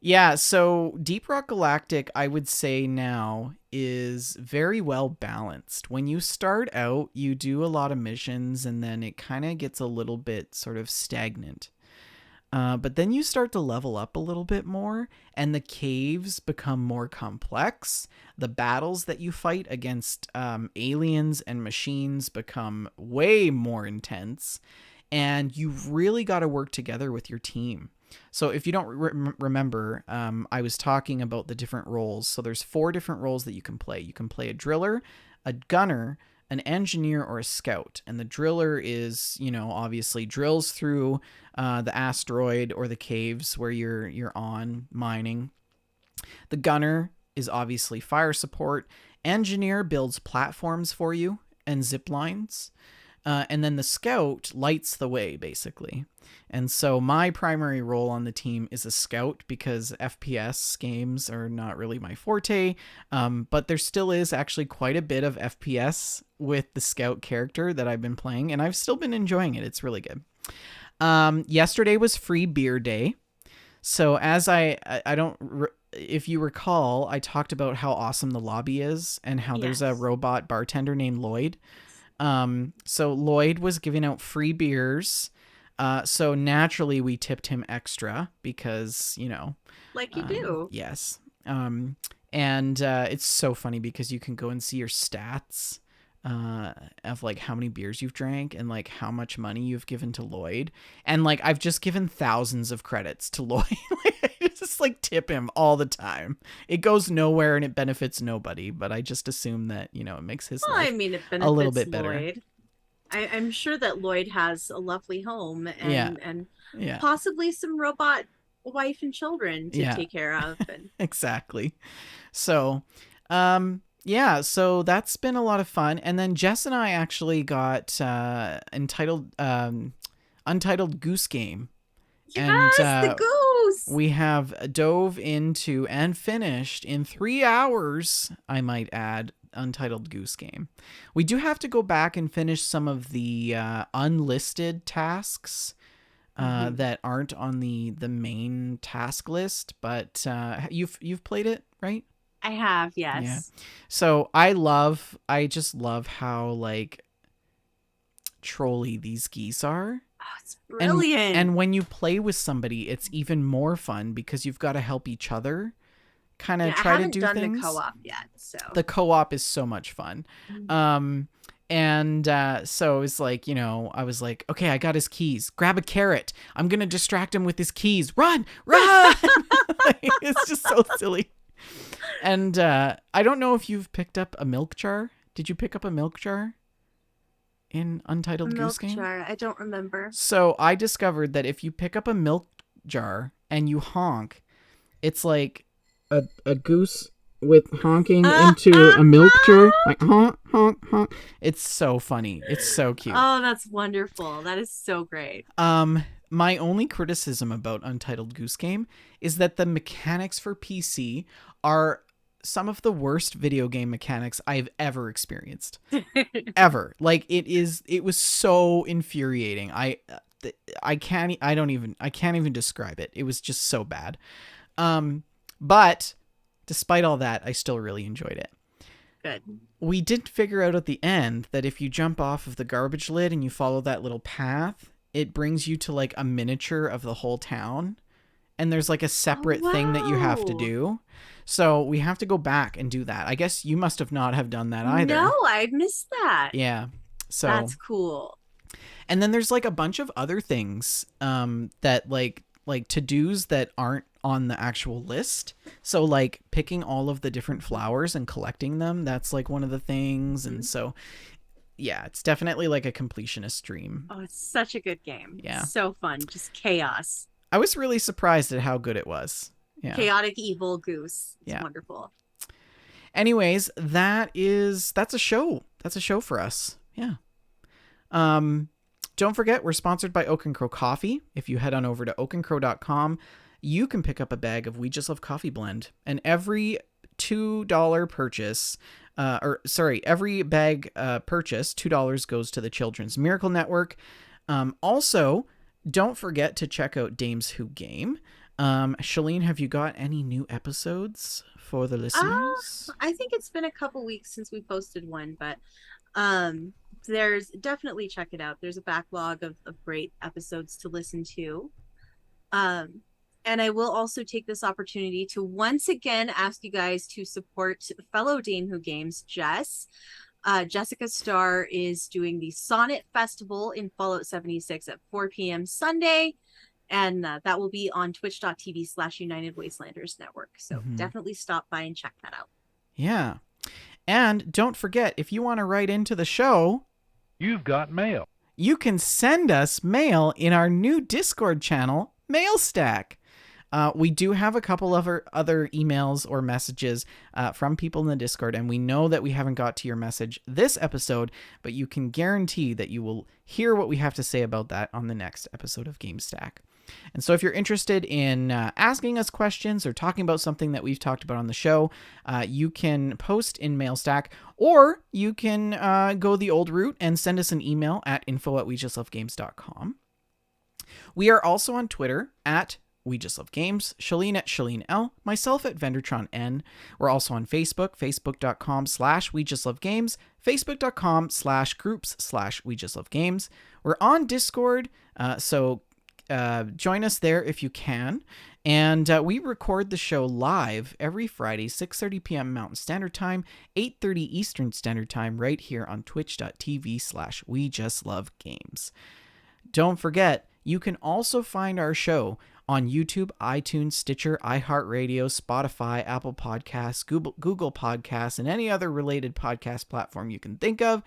Yeah, so Deep Rock Galactic, I would say now, is very well balanced. When you start out, you do a lot of missions, and then it kind of gets a little bit sort of stagnant. But then you start to level up a little bit more, and the caves become more complex. The battles that you fight against aliens and machines become way more intense, and you've really got to work together with your team. So if you don't remember, I was talking about the different roles. So there's 4 different roles that you can play. You can play a driller, a gunner, an engineer, or a scout. And the driller is, obviously drills through the asteroid or the caves where you're on mining. The gunner is obviously fire support. Engineer builds platforms for you and zip lines. And then the scout lights the way, basically. And so my primary role on the team is a scout because FPS games are not really my forte. But there still is actually quite a bit of FPS with the scout character that I've been playing, and I've still been enjoying it. It's really good. Yesterday was free beer day. So as if you recall, I talked about how awesome the lobby is and how there's a robot bartender named Lloyd. So Lloyd was giving out free beers. So naturally we tipped him extra because, like you do. Yes. And it's so funny because you can go and see your stats, of like how many beers you've drank and like how much money you've given to Lloyd. And like, I've just given thousands of credits to Lloyd. I just like tip him all the time. It goes nowhere and it benefits nobody, but I just assume that, it makes his life it benefits a little bit better. Lloyd. I'm sure that Lloyd has a lovely home and possibly some robot wife and children to take care of. And... Exactly. So, so that's been a lot of fun. And then Jess and I actually got Untitled Goose Game. Yes, and, the goose! We have dove into and finished in 3 hours, I might add, Untitled Goose Game. We do have to go back and finish some of the unlisted tasks that aren't on the main task list, but you've played it, right? I have, yes. Yeah. So I just love how like trolly these geese are. Oh, it's brilliant. And when you play with somebody, it's even more fun because you've got to help each other kind of try to do things. I haven't done the co-op yet, so. The co-op is so much fun. And so it's like, I was like, okay, I got his keys. Grab a carrot. I'm going to distract him with his keys. Run, run. It's just so silly. And I don't know if you've picked up a milk jar. Did you pick up a milk jar in Untitled Goose Milk Game? jar. I don't remember. So I discovered that if you pick up a milk jar and you honk, it's like a goose with honking into a milk jar, like honk, honk, honk. It's so funny. It's so cute. Oh, that's wonderful. That is so great. My only criticism about Untitled Goose Game is that the mechanics for PC are some of the worst video game mechanics I've ever experienced. Ever. Like it was so infuriating. I can't even describe it. It was just so bad. But despite all that, I still really enjoyed it. Good. We did figure out at the end that if you jump off of the garbage lid and you follow that little path, it brings you to like a miniature of the whole town. And there's like a separate thing that you have to do. So we have to go back and do that. I guess you must have not have done that either. No, I missed that. Yeah. So that's cool. And then there's like a bunch of other things that like to-dos that aren't on the actual list. So like picking all of the different flowers and collecting them, that's like one of the things. And so yeah, it's definitely like a completionist dream. Oh, it's such a good game. Yeah. So fun. Just chaos. I was really surprised at how good it was. Yeah. Chaotic evil goose. It's Yeah. wonderful. Anyways, that's a show. That's a show for us. Yeah. Don't forget, we're sponsored by Oak and Crow Coffee. If you head on over to oakandcrow.com, you can pick up a bag of We Just Love Coffee blend. And every $2 purchase, every bag purchase, $2 goes to the Children's Miracle Network. Also, don't forget to check out Dames Who Game. Shalene, have you got any new episodes for the listeners? I think it's been a couple weeks since we posted one, but there's definitely check it out. There's a backlog of great episodes to listen to. And I will also take this opportunity to once again ask you guys to support fellow Dame Who Games, Jess. Jessica Starr is doing the Sonnet Festival in Fallout 76 at 4 p.m. Sunday. And that will be on twitch.tv/United Wastelanders Network. So definitely stop by and check that out. Yeah. And don't forget, if you want to write into the show, You've got mail. you can send us mail in our new Discord channel, MailStack. We do have a couple of other emails or messages from people in the Discord, and we know that we haven't got to your message this episode, but you can guarantee that you will hear what we have to say about that on the next episode of GameStack. And so if you're interested in asking us questions or talking about something that we've talked about on the show, you can post in MailStack, or you can go the old route and send us an email at info@wejustlovegames.com. We are also on Twitter at We Just Love Games, Shalene at Shalene L, myself at Vendertron N. We're also on Facebook, facebook.com/We Just Love Games, facebook.com/groups/We Just Love Games. We're on Discord, so join us there if you can. And we record the show live every Friday, 6:30 p.m. Mountain Standard Time, 8:30 Eastern Standard Time, right here on twitch.tv/We Just Love Games. Don't forget, you can also find our show on YouTube, iTunes, Stitcher, iHeartRadio, Spotify, Apple Podcasts, Google Podcasts, and any other related podcast platform you can think of.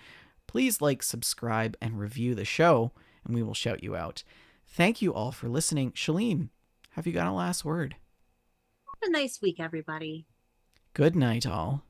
Please like, subscribe, and review the show, and we will shout you out. Thank you all for listening. Shalene, have you got a last word? Have a nice week, everybody. Good night, all.